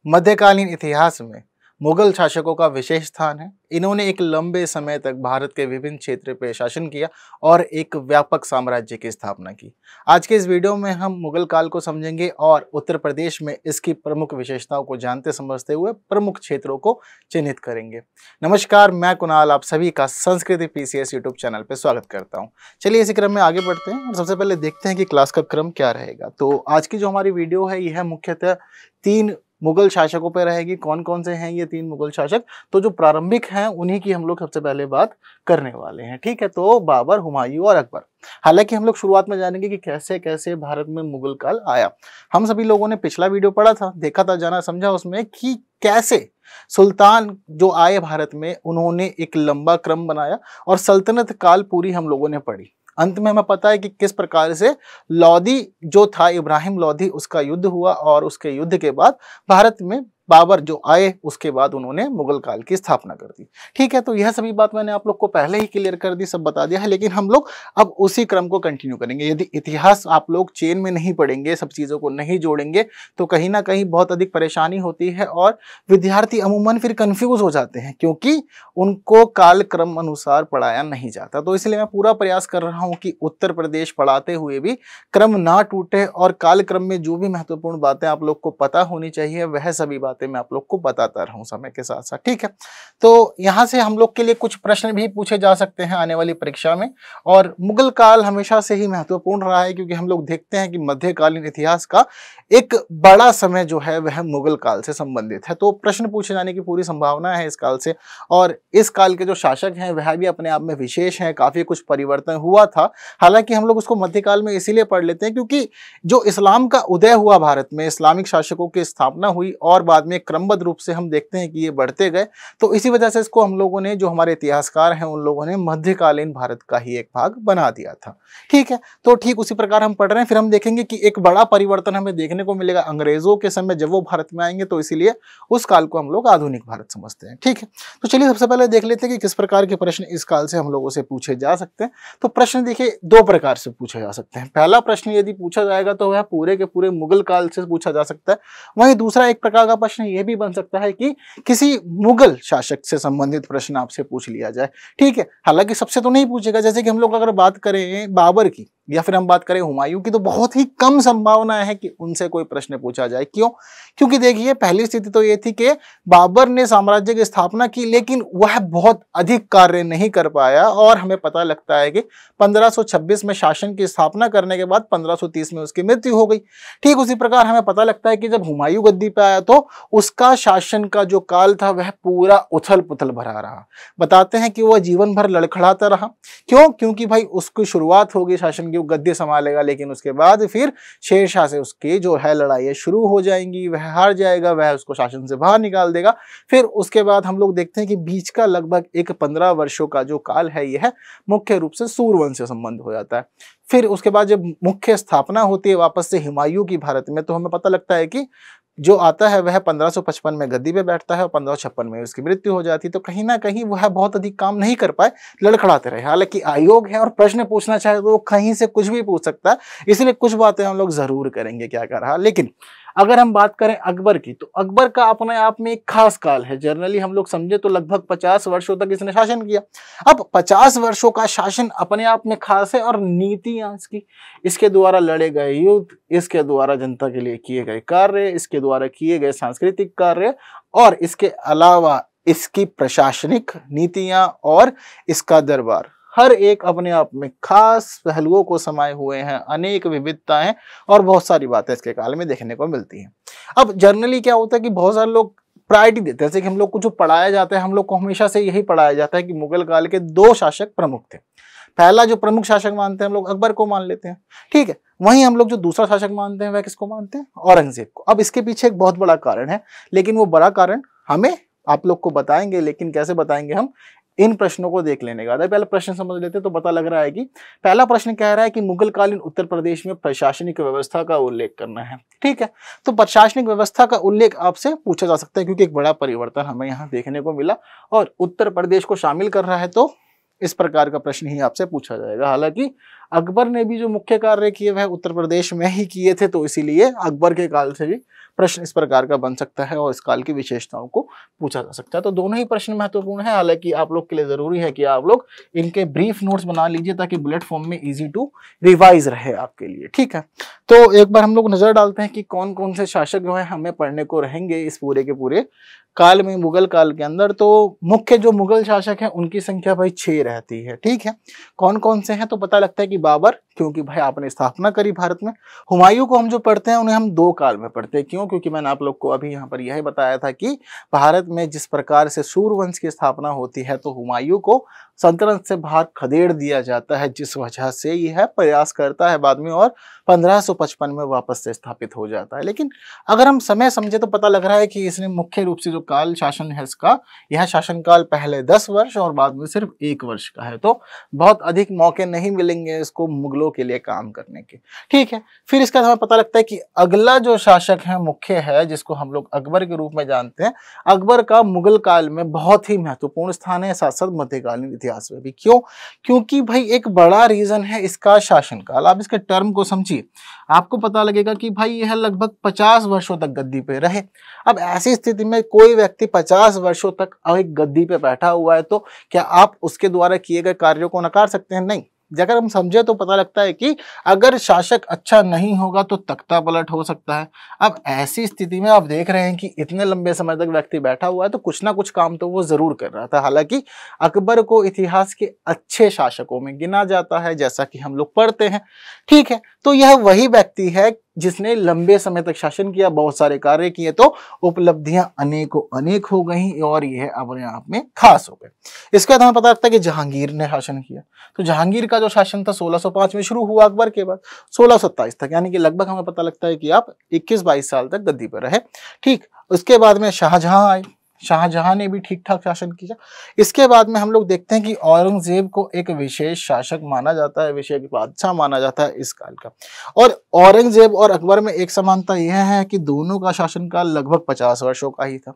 मध्यकालीन इतिहास में मुगल शासकों का विशेष स्थान है। इन्होंने एक लंबे समय तक भारत के विभिन्न क्षेत्र पर शासन किया और एक व्यापक साम्राज्य की स्थापना की। आज के इस वीडियो में हम मुगल काल को समझेंगे और उत्तर प्रदेश में इसकी प्रमुख विशेषताओं को जानते समझते हुए प्रमुख क्षेत्रों को चिन्हित करेंगे। नमस्कार, मैं कुणाल आप सभी का संस्कृति पीसीएस यूट्यूब चैनल पर स्वागत करता हूँ। चलिए इसी क्रम में आगे बढ़ते हैं और सबसे पहले देखते हैं कि क्लास का क्रम क्या रहेगा। तो आज की जो हमारी वीडियो है यह मुख्यतः 3 मुगल शासकों पर रहेगी। कौन कौन से हैं ये 3 मुगल शासक? तो जो प्रारंभिक हैं उन्हीं की हम लोग सबसे पहले बात करने वाले हैं। ठीक है, तो बाबर, हुमायूं और अकबर। हालांकि हम लोग शुरुआत में जानेंगे कि कैसे कैसे भारत में मुगल काल आया। हम सभी लोगों ने पिछला वीडियो पढ़ा था, देखा था, जाना समझा उसमें कि कैसे सुल्तान जो आए भारत में उन्होंने एक लंबा क्रम बनाया और सल्तनत काल पूरी हम लोगों ने पढ़ी। अंत में हमें पता है कि किस प्रकार से लोदी जो था, इब्राहिम लोदी, उसका युद्ध हुआ और उसके युद्ध के बाद भारत में बाबर जो आए उसके बाद उन्होंने मुगल काल की स्थापना कर दी। ठीक है, तो यह सभी बात मैंने आप लोग को पहले ही क्लियर कर दी, सब बता दिया है, लेकिन हम लोग अब उसी क्रम को कंटिन्यू करेंगे। यदि इतिहास आप लोग चेन में नहीं पढ़ेंगे, सब चीज़ों को नहीं जोड़ेंगे तो कहीं ना कहीं बहुत अधिक परेशानी होती है और विद्यार्थी अमूमन फिर कंफ्यूज हो जाते हैं क्योंकि उनको काल क्रम अनुसार पढ़ाया नहीं जाता। तो इसलिए मैं पूरा प्रयास कर रहा हूँ कि उत्तर प्रदेश पढ़ाते हुए भी क्रम ना टूटे और काल क्रम में जो भी महत्वपूर्ण बातें आप लोग को पता होनी चाहिए वह सभी बातें मैं आप लोग को बताता रहूं समय के साथ साथ। ठीक है, तो यहां से हम लोग के लिए कुछ प्रश्न भी पूछे जा सकते हैं आने वाली परीक्षा में। और मुगल काल हमेशा से ही महत्वपूर्ण रहा है क्योंकि हम लोग देखते हैं कि मध्यकालीन इतिहास का एक बड़ा समय जो है वह मुगल काल से संबंधित है। तो प्रश्न पूछे जाने की पूरी संभावना है इस काल से। और इस काल के जो शासक हैं वह भी अपने आप में विशेष हैं, काफी कुछ परिवर्तन हुआ था। हालांकि हम लोग उसको मध्यकाल में इसीलिए पढ़ लेते हैं क्योंकि जो इस्लाम का उदय हुआ भारत में, इस्लामिक शासकों की स्थापना हुई और बाद में क्रमबद्ध रूप से हम देखते हैं कि ये बढ़ते गए, तो इसी वजह से इसको हम लोगों ने, जो हमारे इतिहासकार हैं उन लोगों ने मध्यकालीन भारत का ही एक भाग बना दिया था। ठीक है, तो ठीक उसी प्रकार हम पढ़ रहे हैं। फिर हम देखेंगे कि एक बड़ा परिवर्तन हमें देखने को मिलेगा अंग्रेजों के समय जब वो भारत में आएंगे, तो इसीलिए उस काल को हम लोग आधुनिक भारत समझते हैं। ठीक है, तो चलिए सबसे पहले देख लेते हैं कि किस प्रकार के प्रश्न इस काल से हम लोगों से पूछे जा सकते हैं। तो प्रश्न देखिए 2 प्रकार से पूछे जा सकते हैं। पहला प्रश्न यदि पूछा जाएगा तो वह पूरे के पूरे मुगल काल से पूछा जा सकता है। वहीं दूसरा एक प्रकार का प्रश्न यह भी बन सकता है कि किसी मुगल शासक से संबंधित प्रश्न आपसे पूछ लिया जाए। ठीक है, हालांकि सबसे तो नहीं पूछेगा। जैसे कि हम लोग अगर बात करें बाबर की या फिर हम बात करें हुमायूं की, तो बहुत ही कम संभावना है कि उनसे कोई प्रश्न पूछा जाए। क्यों? क्योंकि देखिए पहली स्थिति तो ये थी कि बाबर ने साम्राज्य की स्थापना की लेकिन वह बहुत अधिक कार्य नहीं कर पाया और हमें पता लगता है कि 1526 में शासन की स्थापना करने के बाद 1530 में उसकी मृत्यु हो गई। ठीक उसी प्रकार हमें पता लगता है कि जब हुमायूं गद्दी पे आया तो उसका शासन का जो काल था वह पूरा उथल पुथल भरा रहा। बताते हैं कि वह जीवन भर लड़खड़ाता रहा। क्यों? क्योंकि भाई उसकी शुरुआत होगी शासन की, गद्दी संभालेगा, लेकिन उसके बाद फिर शेरशाह से उसकी जो है लड़ाई शुरू हो जाएंगी, वह हार जाएगा, वह उसको शासन से बाहर निकाल देगा। फिर उसके बाद हम लोग देखते हैं कि बीच का लगभग एक 15 वर्षों का जो काल है यह मुख्य रूप से सूर्यवंश से संबंध हो जाता है। फिर उसके बाद जब मुख्य स्थापना होती है वापस से हुमायूं की भारत में, तो हमें पता लगता है कि जो आता है वह 1555 में गद्दी पे बैठता है और 1556 में उसकी मृत्यु हो जाती है। तो कहीं ना कहीं वह बहुत अधिक काम नहीं कर पाए, लड़खड़ाते रहे। हालांकि आयोग है और प्रश्न पूछना चाहे तो वो कहीं से कुछ भी पूछ सकता है, इसलिए कुछ बातें हम लोग जरूर करेंगे क्या कर रहा। लेकिन अगर हम बात करें अकबर की, तो अकबर का अपने आप में एक खास काल है। जनरली हम लोग समझे तो लगभग 50 वर्षों तक इसने शासन किया। अब 50 वर्षों का शासन अपने आप में खास है और नीतियां इसकी, इसके द्वारा लड़े गए युद्ध, इसके द्वारा जनता के लिए किए गए कार्य, इसके द्वारा किए गए सांस्कृतिक कार्य और इसके अलावा इसकी प्रशासनिक नीतियां और इसका दरबार, हर एक अपने आप में खास पहलुओं को समाये हुए हैं। अनेक विविधताएं और बहुत सारी बातें इसके काल में देखने को मिलती हैं। अब जनरली क्या होता है कि बहुत सारे लोग प्रायोरिटी देते हैं, जैसे कि हम लोग को जो पढ़ाया जाता है, हम लोग को हमेशा से यही पढ़ाया जाता है कि मुगल काल के 2 शासक प्रमुख थे। पहला जो प्रमुख शासक मानते हैं हम लोग अकबर को मान लेते हैं। ठीक है, वहीं हम लोग जो दूसरा शासक मानते हैं वह किसको मानते हैं? औरंगजेब को। अब इसके पीछे एक बहुत बड़ा कारण है, लेकिन वो बड़ा कारण हमें आप लोग को बताएंगे। लेकिन कैसे बताएंगे? हम इन प्रश्नों को देख लेने का। पहले प्रश्न समझ लेते तो पता लग रहा है कि पहला प्रश्न कह रहा है कि मुगल कालीन उत्तर प्रदेश में प्रशासनिक व्यवस्था का उल्लेख करना है। ठीक है, तो प्रशासनिक व्यवस्था का उल्लेख आपसे पूछा जा सकता है क्योंकि एक बड़ा परिवर्तन हमें यहाँ देखने को मिला और उत्तर प्रदेश को शामिल कर रहा है, तो इस प्रकार का प्रश्न ही आपसे पूछा जाएगा। हालांकि अकबर ने भी जो मुख्य कार्य किए वह उत्तर प्रदेश में ही किए थे, तो इसीलिए अकबर के काल से भी प्रश्न इस प्रकार का बन सकता है और इस काल की विशेषताओं को पूछा जा सकता है। तो दोनों ही प्रश्न महत्वपूर्ण है, हालांकि आप लोग के लिए जरूरी है कि आप लोग इनके ब्रीफ नोट्स बना लीजिए ताकि बुलेट फॉर्म में इजी टू रिवाइज रहे आपके लिए। ठीक है, तो एक बार हम लोग नजर डालते हैं कि कौन कौन से शासक जो है हमें पढ़ने को रहेंगे इस पूरे के पूरे काल में, मुगल काल के अंदर। तो मुख्य जो मुगल शासक हैं उनकी संख्या भाई 6 रहती है। ठीक है, कौन कौन से हैं तो पता लगता है कि बाबर, क्योंकि भाई आपने स्थापना करी भारत में। हुमायूं को हम जो पढ़ते हैं उन्हें हम 2 काल में पढ़ते हैं। क्यों? क्योंकि मैंने आप लोग को अभी यहाँ पर यही बताया था कि भारत में जिस प्रकार से सूर्यवंश की स्थापना होती है तो हुमायूं को सल्तनत से बाहर खदेड़ दिया जाता है, जिस वजह से यह प्रयास करता है बाद में और 1555 में वापस से स्थापित हो जाता है। लेकिन अगर हम समय समझे तो पता लग रहा है कि इसने मुख्य रूप से जो काल शासन है इसका, यह शासनकाल पहले 10 वर्ष और बाद में सिर्फ 1 वर्ष का है। तो बहुत अधिक मौके नहीं मिलेंगे इसको मुगलों के लिए काम करने के। ठीक है, फिर इसका हमें पता लगता है कि अगला जो शासक है मुख्य है, जिसको हम लोग अकबर के रूप में जानते हैं। अकबर का मुगल काल में बहुत ही महत्वपूर्ण स्थान है, साथ साथ मध्यकालीन इतिहास में भी। क्यों? क्योंकि भाई एक बड़ा रीजन है इसका शासनकाल। आप इसके टर्म को समझिए, आपको पता लगेगा कि भाई यह लगभग 50 वर्षों तक गद्दी पे रहे। अब ऐसी स्थिति में कोई व्यक्ति 50 वर्षों तक एक गद्दी पे बैठा हुआ है तो क्या आप उसके द्वारा किए गए कार्यों को नकार सकते हैं? नहीं। अगर हम समझे तो पता लगता है कि अगर शासक अच्छा नहीं होगा तो तख्ता पलट हो सकता है। अब ऐसी स्थिति में आप देख रहे हैं कि इतने लंबे समय तक व्यक्ति बैठा हुआ है तो कुछ ना कुछ काम तो वो जरूर कर रहा था। हालांकि अकबर को इतिहास के अच्छे शासकों में गिना जाता है, जैसा कि हम लोग पढ़ते हैं। ठीक है, तो यह वही व्यक्ति है जिसने लंबे समय तक शासन किया, बहुत सारे कार्य किए, तो उपलब्धियां अनेकों अनेक हो गई और यह अपने आप में खास हो गए। इसके बाद हमें पता लगता है कि जहांगीर ने शासन किया। तो जहांगीर का जो शासन था 1605 में शुरू हुआ, अकबर के बाद 1627 तक, यानी कि लगभग हमें पता लगता है कि आप 21-22 साल तक गद्दी पर रहे। ठीक, उसके बाद में शाहजहां आए। शाहजहां ने भी ठीक ठाक शासन किया। इसके बाद में हम लोग देखते हैं कि औरंगजेब को एक विशेष शासक माना जाता है, विशेष बादशाह माना जाता है इस काल का। और औरंगजेब और अकबर में एक समानता यह है कि दोनों का शासनकाल लगभग 50 वर्षों का ही था।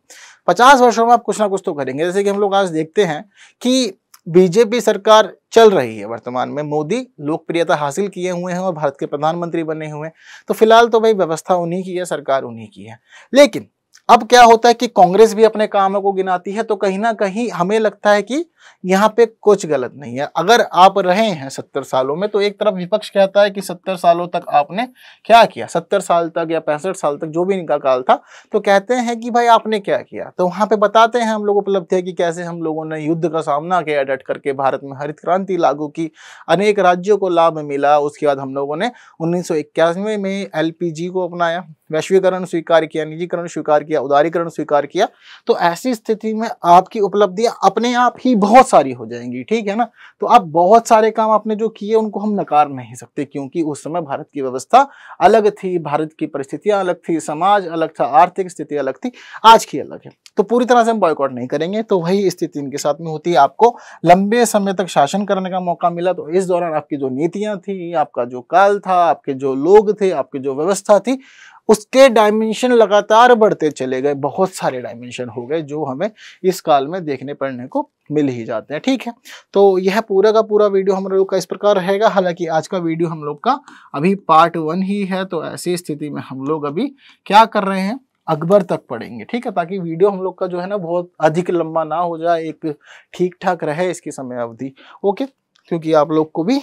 50 वर्षों में आप कुछ ना कुछ तो करेंगे। जैसे कि हम लोग आज देखते हैं कि बीजेपी सरकार चल रही है, वर्तमान में मोदी लोकप्रियता हासिल किए हुए हैं और भारत के प्रधानमंत्री बने हुए हैं। तो फिलहाल तो भाई व्यवस्था उन्हीं की है, सरकार उन्हीं की है। लेकिन अब क्या होता है कि कांग्रेस भी अपने कामों को गिनाती है, तो कहीं ना कहीं हमें लगता है कि यहाँ पे कुछ गलत नहीं है। अगर आप रहे हैं 70 सालों में तो एक तरफ विपक्ष कहता है कि 70 सालों तक आपने क्या किया, 70 साल तक या 65 साल तक जो भी इनका काल था, तो कहते हैं कि भाई आपने क्या किया। तो वहां पे बताते हैं हम लोग उपलब्धि है कि कैसे हम लोगों ने युद्ध का सामना किया डट करके, भारत में हरित क्रांति लागू की, अनेक राज्यों को लाभ मिला। उसके बाद हम लोगों ने 1991 में LPG को अपनाया, वैश्वीकरण स्वीकार किया, निजीकरण स्वीकार किया, उदारीकरण स्वीकार किया। तो ऐसी स्थिति में आपकी उपलब्धियां अपने आप ही बहुत सारी हो जाएंगी। ठीक है ना, तो आप बहुत सारे काम आपने जो किए उनको हम नकार नहीं सकते, क्योंकि उस समय भारत की व्यवस्था अलग थी, भारत की परिस्थितियां अलग थी, समाज अलग था, आर्थिक स्थिति अलग थी, आज की अलग है। तो पूरी तरह से हम बॉयकॉट नहीं करेंगे। तो वही स्थिति इनके साथ में होती है। आपको लंबे समय तक शासन करने का मौका मिला, तो इस दौरान आपकी जो नीतियां थी, आपका जो काल था, आपके जो लोग थे, आपकी जो व्यवस्था थी, उसके डायमेंशन लगातार बढ़ते चले गए। बहुत सारे डायमेंशन हो गए जो हमें इस काल में देखने पढ़ने को मिल ही जाते हैं। ठीक है, तो यह पूरा का पूरा वीडियो हम लोग का इस प्रकार रहेगा। हालांकि आज का वीडियो हम लोग का अभी पार्ट 1 ही है, तो ऐसी स्थिति में हम लोग अभी क्या कर रहे हैं, अकबर तक पढ़ेंगे। ठीक है, ताकि वीडियो हम लोग का जो है ना बहुत अधिक लंबा ना हो जाए, एक ठीक ठाक रहे इसकी समय अवधि। ओके, क्योंकि आप लोग को भी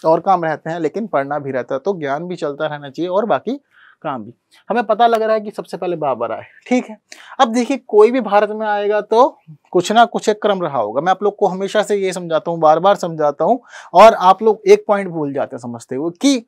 और काम रहते हैं, लेकिन पढ़ना भी रहता है, तो ज्ञान भी चलता रहना चाहिए और बाकी काम भी। हमें पता लग रहा है कि सबसे पहले बाबर आए। ठीक है, अब देखिए कोई भी भारत में आएगा तो कुछ ना कुछ एक क्रम रहा होगा। मैं आप लोग को हमेशा से ये समझाता हूँ, बार बार समझाता हूँ, और आप लोग एक पॉइंट भूल जाते हैं समझते हुए कि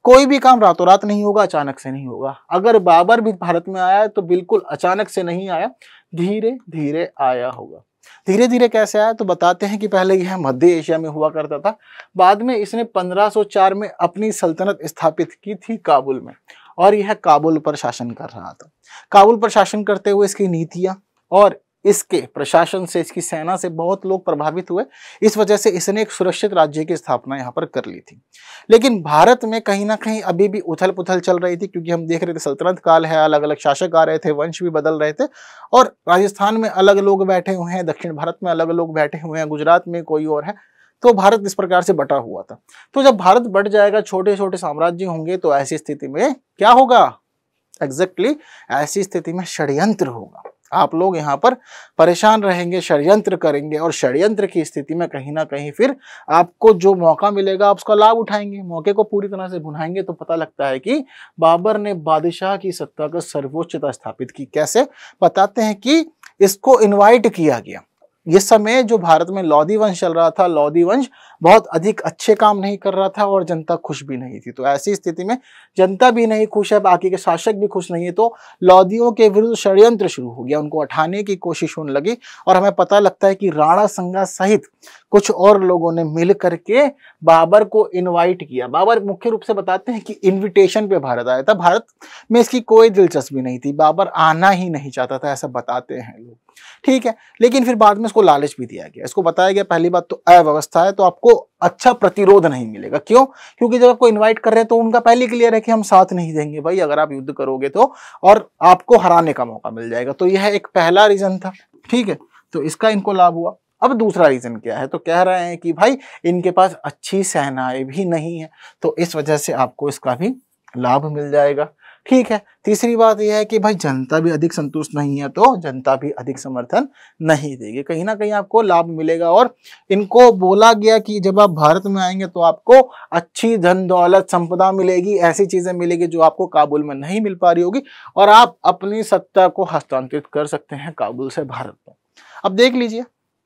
कोई भी काम रातों रात नहीं होगा, अचानक से नहीं होगा। अगर बाबर भी भारत में आया है तो बिल्कुल अचानक से नहीं आया, धीरे धीरे आया होगा। धीरे धीरे कैसे आया तो बताते हैं कि पहले यह मध्य एशिया में हुआ करता था, बाद में इसने 1504 में अपनी सल्तनत स्थापित की थी काबुल में, और यह काबुल पर शासन कर रहा था। काबुल पर शासन करते हुए इसकी नीतियां और इसके प्रशासन से, इसकी सेना से बहुत लोग प्रभावित हुए। इस वजह से इसने एक सुरक्षित राज्य की स्थापना यहाँ पर कर ली थी। लेकिन भारत में कहीं ना कहीं अभी भी उथल पुथल चल रही थी, क्योंकि हम देख रहे थे सल्तनत काल है, अलग अलग शासक आ रहे थे, वंश भी बदल रहे थे, और राजस्थान में अलग लोग बैठे हुए हैं, दक्षिण भारत में अलग लोग बैठे हुए हैं, गुजरात में कोई और है। तो भारत इस प्रकार से बटा हुआ था। तो जब भारत बट जाएगा, छोटे छोटे साम्राज्य होंगे, तो ऐसी स्थिति में क्या होगा, एग्जैक्टली ऐसी स्थिति में षड्यंत्र होगा। आप लोग यहाँ पर परेशान रहेंगे, षड्यंत्र करेंगे और षड्यंत्र की स्थिति में कहीं ना कहीं फिर आपको जो मौका मिलेगा आप उसका लाभ उठाएंगे, मौके को पूरी तरह से भुनाएंगे। तो पता लगता है कि बाबर ने बादशाह की सत्ता को सर्वोच्चता स्थापित की। कैसे? बताते हैं कि इसको इन्वाइट किया गया। इस समय जो भारत में लोधी वंश चल रहा था, लोधी वंश बहुत अधिक अच्छे काम नहीं कर रहा था और जनता खुश भी नहीं थी। तो ऐसी स्थिति में जनता भी नहीं खुश है, बाकी के शासक भी खुश नहीं है, तो लोधियों के विरुद्ध षड्यंत्र शुरू हो गया, उनको हटाने की कोशिश होने लगी। और हमें पता लगता है कि राणा संगा सहित कुछ और लोगों ने मिल करके बाबर को इन्वाइट किया। बाबर मुख्य रूप से बताते हैं कि इन्विटेशन पे भारत आया था, भारत में इसकी कोई दिलचस्पी नहीं थी, बाबर आना ही नहीं चाहता था, ऐसा बताते हैं लोग। ठीक है, लेकिन फिर बाद में इसको लालच भी दिया गया। इसको बताया गया पहली बात तो अव्यवस्था है, तो आपको अच्छा प्रतिरोध नहीं मिलेगा। क्यों? क्योंकि जब आपको इनवाइट कर रहे हैं तो उनका पहले क्लियर है कि हम साथ नहीं देंगे भाई, अगर आप युद्ध करोगे तो, और आपको हराने का मौका मिल जाएगा। तो यह एक पहला रीजन था। ठीक है, तो इसका इनको लाभ हुआ। अब दूसरा रीजन क्या है? तो कह रहे हैं कि भाई इनके पास अच्छी सेनाएं भी नहीं है, तो इस वजह से आपको इसका भी लाभ मिल जाएगा। ठीक है, तीसरी बात यह है कि भाई जनता भी अधिक संतुष्ट नहीं है, तो जनता भी अधिक समर्थन नहीं देगी। कहीं ना कहीं आपको लाभ मिलेगा। और इनको बोला गया कि जब आप भारत में आएंगे तो आपको अच्छी धन दौलत संपदा मिलेगी, ऐसी चीजें मिलेगी जो आपको काबुल में नहीं मिल पा रही होगी, और आप अपनी सत्ता को हस्तांतरित कर सकते हैं काबुल से भारत में। अब देख लीजिए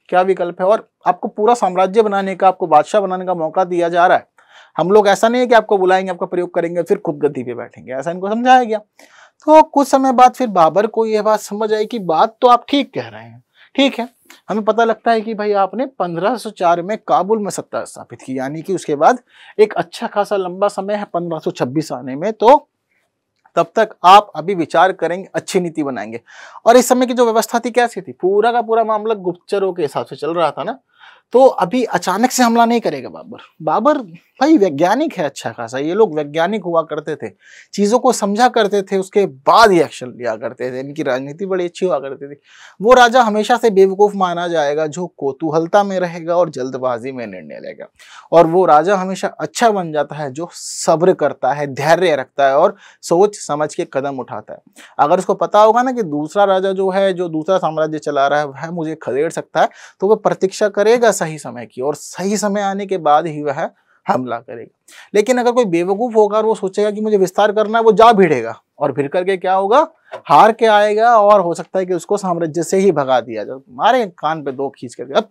क्या विकल्प है, और आपको पूरा साम्राज्य बनाने का, आपको बादशाह बनाने का मौका दिया जा रहा है। हम लोग ऐसा नहीं है कि आपको बुलाएंगे, आपका प्रयोग करेंगे, फिर खुद गद्दी पे बैठेंगे, ऐसा इनको समझाया गया। तो कुछ समय बाद फिर बाबर को यह बात समझ आई कि बात तो आप ठीक कह रहे हैं। ठीक है, हमें पता लगता है कि भाई आपने 1504 में काबुल में सत्ता स्थापित की, यानी कि उसके बाद एक अच्छा खासा लंबा समय है 1526 आने में, तो तब तक आप अभी विचार करेंगे, अच्छी नीति बनाएंगे। और इस समय की जो व्यवस्था थी कैसी थी? पूरा का पूरा मामला गुप्तचरों के हिसाब से चल रहा था ना, तो अभी अचानक से हमला नहीं करेगा बाबर। बाबर भाई वैज्ञानिक है अच्छा खासा, ये लोग वैज्ञानिक हुआ करते थे, चीजों को समझा करते थे, उसके बाद ही एक्शन लिया करते थे, इनकी राजनीति बड़ी अच्छी हुआ करती थी। वो राजा हमेशा से बेवकूफ माना जाएगा जो कौतूहलता में रहेगा और जल्दबाजी में निर्णय लेगा, और वो राजा हमेशा अच्छा बन जाता है जो सब्र करता है, धैर्य रखता है और सोच समझ के कदम उठाता है। अगर उसको पता होगा ना कि दूसरा राजा जो है, जो दूसरा साम्राज्य चला रहा है, वह मुझे खदेड़ सकता है, तो वह प्रतीक्षा करेगा सही समय की, और सही समय आने के बाद ही वह हमला करेगा। लेकिन अगर कोई बेवकूफ होगा और वो सोचेगा कि मुझे विस्तार करना है, वो जा भिड़ेगा, और भिड़ करके क्या होगा? हार के आएगा, और हो सकता है कि उसको साम्राज्य से ही भगा दिया जाए, मारे कान पे दो खींच करके, अब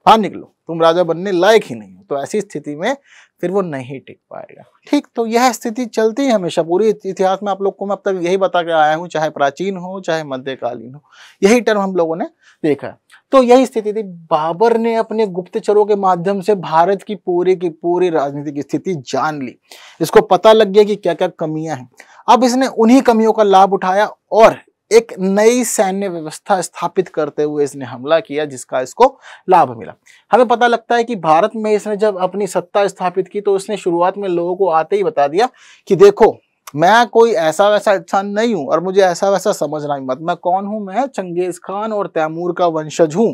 बाहर निकलो, तुम राजा बनने लायक ही नहीं हो। तो ऐसी स्थिति में फिर वो नहीं टिक पाएगा। ठीक, तो यह स्थिति चलती है हमेशा, पूरी इतिहास में आप लोग को मैं अब तक यही बता के आया हूँ, चाहे प्राचीन हो चाहे मध्यकालीन हो, यही टर्म हम लोगों ने देखा है। तो यही स्थिति थी। बाबर ने अपने गुप्तचरों के माध्यम से भारत की पूरी राजनीतिक स्थिति जान ली, इसको पता लग गया कि क्या क्या कमियां हैं। अब इसने उन्हीं कमियों का लाभ उठाया और एक नई सैन्य व्यवस्था स्थापित करते हुए इसने हमला किया, जिसका इसको लाभ मिला। हमें पता लगता है कि भारत में इसने जब अपनी सत्ता स्थापित की तो इसने शुरुआत में लोगों को आते ही बता दिया कि देखो, मैं कोई ऐसा वैसा इंसान नहीं हूं, और मुझे ऐसा वैसा समझना ही मत। मैं कौन हूं? मैं चंगेज खान और तैमूर का वंशज हूं।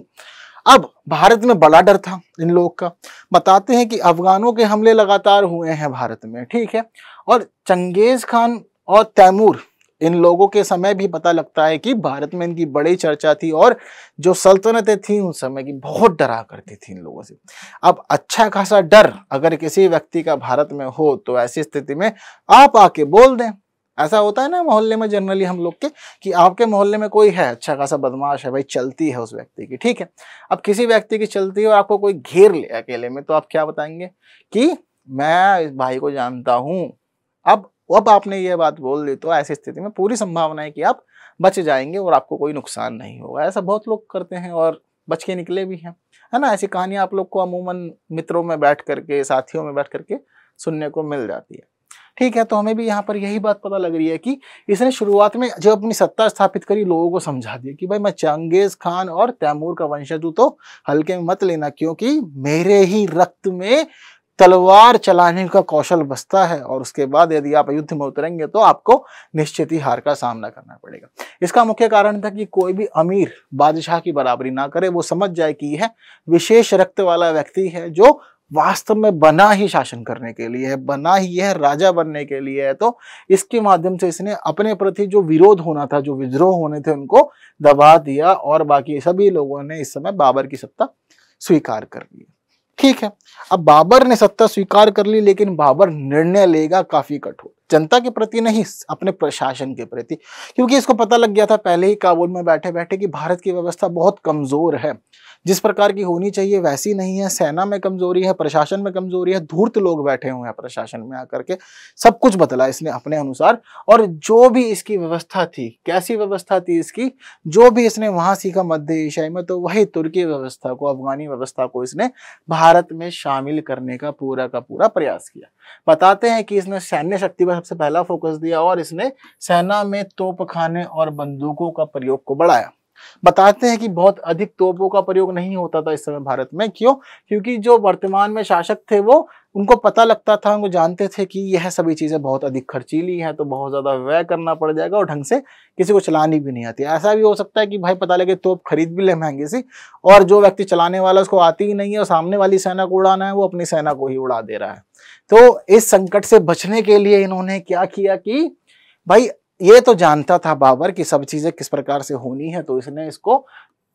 अब भारत में बड़ा डर था इन लोग का। बताते हैं कि अफगानों के हमले लगातार हुए हैं भारत में, ठीक है, और चंगेज खान और तैमूर, इन लोगों के समय भी पता लगता है कि भारत में इनकी बड़ी चर्चा थी, और जो सल्तनतें थी उस समय की बहुत डरा करती थी इन लोगों से। अब अच्छा खासा डर अगर किसी व्यक्ति का भारत में हो, तो ऐसी स्थिति में आप आके बोल दें। ऐसा होता है ना मोहल्ले में जनरली हम लोग के, कि आपके मोहल्ले में कोई है अच्छा खासा बदमाश है, भाई चलती है उस व्यक्ति की, ठीक है। अब किसी व्यक्ति की चलती है और आपको कोई घेर ले अकेले में, तो आप क्या बताएंगे कि मैं इस भाई को जानता हूं। अब आपने ये बात बोल दी, तो ऐसी स्थिति में पूरी संभावना है कि आप बच जाएंगे और आपको कोई नुकसान नहीं होगा। ऐसा बहुत लोग करते हैं और बच के निकले भी हैं, है ना। ऐसी कहानियां आप लोग को अमूमन मित्रों में बैठ करके, साथियों में बैठ करके सुनने को मिल जाती है, ठीक है। तो हमें भी यहाँ पर यही बात पता लग रही है कि इसने शुरुआत में जब अपनी सत्ता स्थापित करी, लोगों को समझा दिया कि भाई मैं चंगेज खान और तैमूर का वंशज हूं, तो हल्के में मत लेना, क्योंकि मेरे ही रक्त में तलवार चलाने का कौशल बसता है, और उसके बाद यदि आप युद्ध में उतरेंगे तो आपको निश्चित ही हार का सामना करना पड़ेगा। इसका मुख्य कारण था कि कोई भी अमीर बादशाह की बराबरी ना करे, वो समझ जाए कि यह विशेष रक्त वाला व्यक्ति है जो वास्तव में बना ही शासन करने के लिए है, बना ही है राजा बनने के लिए है। तो इसके माध्यम से इसने अपने प्रति जो विरोध होना था, जो विद्रोह होने थे, उनको दबा दिया और बाकी सभी लोगों ने इस समय बाबर की सत्ता स्वीकार कर ली। ठीक है, अब बाबर ने सत्ता स्वीकार कर ली, लेकिन बाबर निर्णय लेगा काफी कठोर, जनता के प्रति नहीं, अपने प्रशासन के प्रति, क्योंकि इसको पता लग गया था पहले ही काबुल में बैठे बैठे कि भारत की व्यवस्था बहुत कमजोर है, जिस प्रकार की होनी चाहिए वैसी नहीं है। सेना में कमजोरी है, प्रशासन में कमजोरी है, धूर्त लोग बैठे हुए हैं प्रशासन में आकर के। सब कुछ बदला इसने अपने अनुसार, और जो भी इसकी व्यवस्था थी, कैसी व्यवस्था थी इसकी, जो भी इसने वहां सीखा मध्य एशिया में, तो वही तुर्की व्यवस्था को, अफगानी व्यवस्था को इसने भारत में शामिल करने का पूरा प्रयास किया। बताते हैं कि इसने सैन्य शक्ति पर सबसे पहला फोकस दिया और इसने सेना में तोपखाने और बंदूकों का प्रयोग को बढ़ाया। बताते हैं कि बहुत अधिक तोपों का प्रयोग नहीं होता था इस समय भारत में। क्यों? क्योंकि जो वर्तमान में शासक थे वो, उनको पता लगता था, वो जानते थे कि यह सभी चीजें बहुत अधिक खर्चीली हैं, तो बहुत ज्यादा व्यय करना पड़ जाएगा और ढंग से किसी को चलानी भी नहीं आती। ऐसा भी हो सकता है कि भाई पता लगे तोप खरीद भी ले महंगी सी, और जो व्यक्ति चलाने वाला उसको आती ही नहीं है और सामने वाली सेना को उड़ाना है, वो अपनी सेना को ही उड़ा दे रहा है। तो इस संकट से बचने के लिए इन्होंने क्या किया कि भाई ये तो जानता था बाबर कि सब चीजें किस प्रकार से होनी है, तो इसने इसको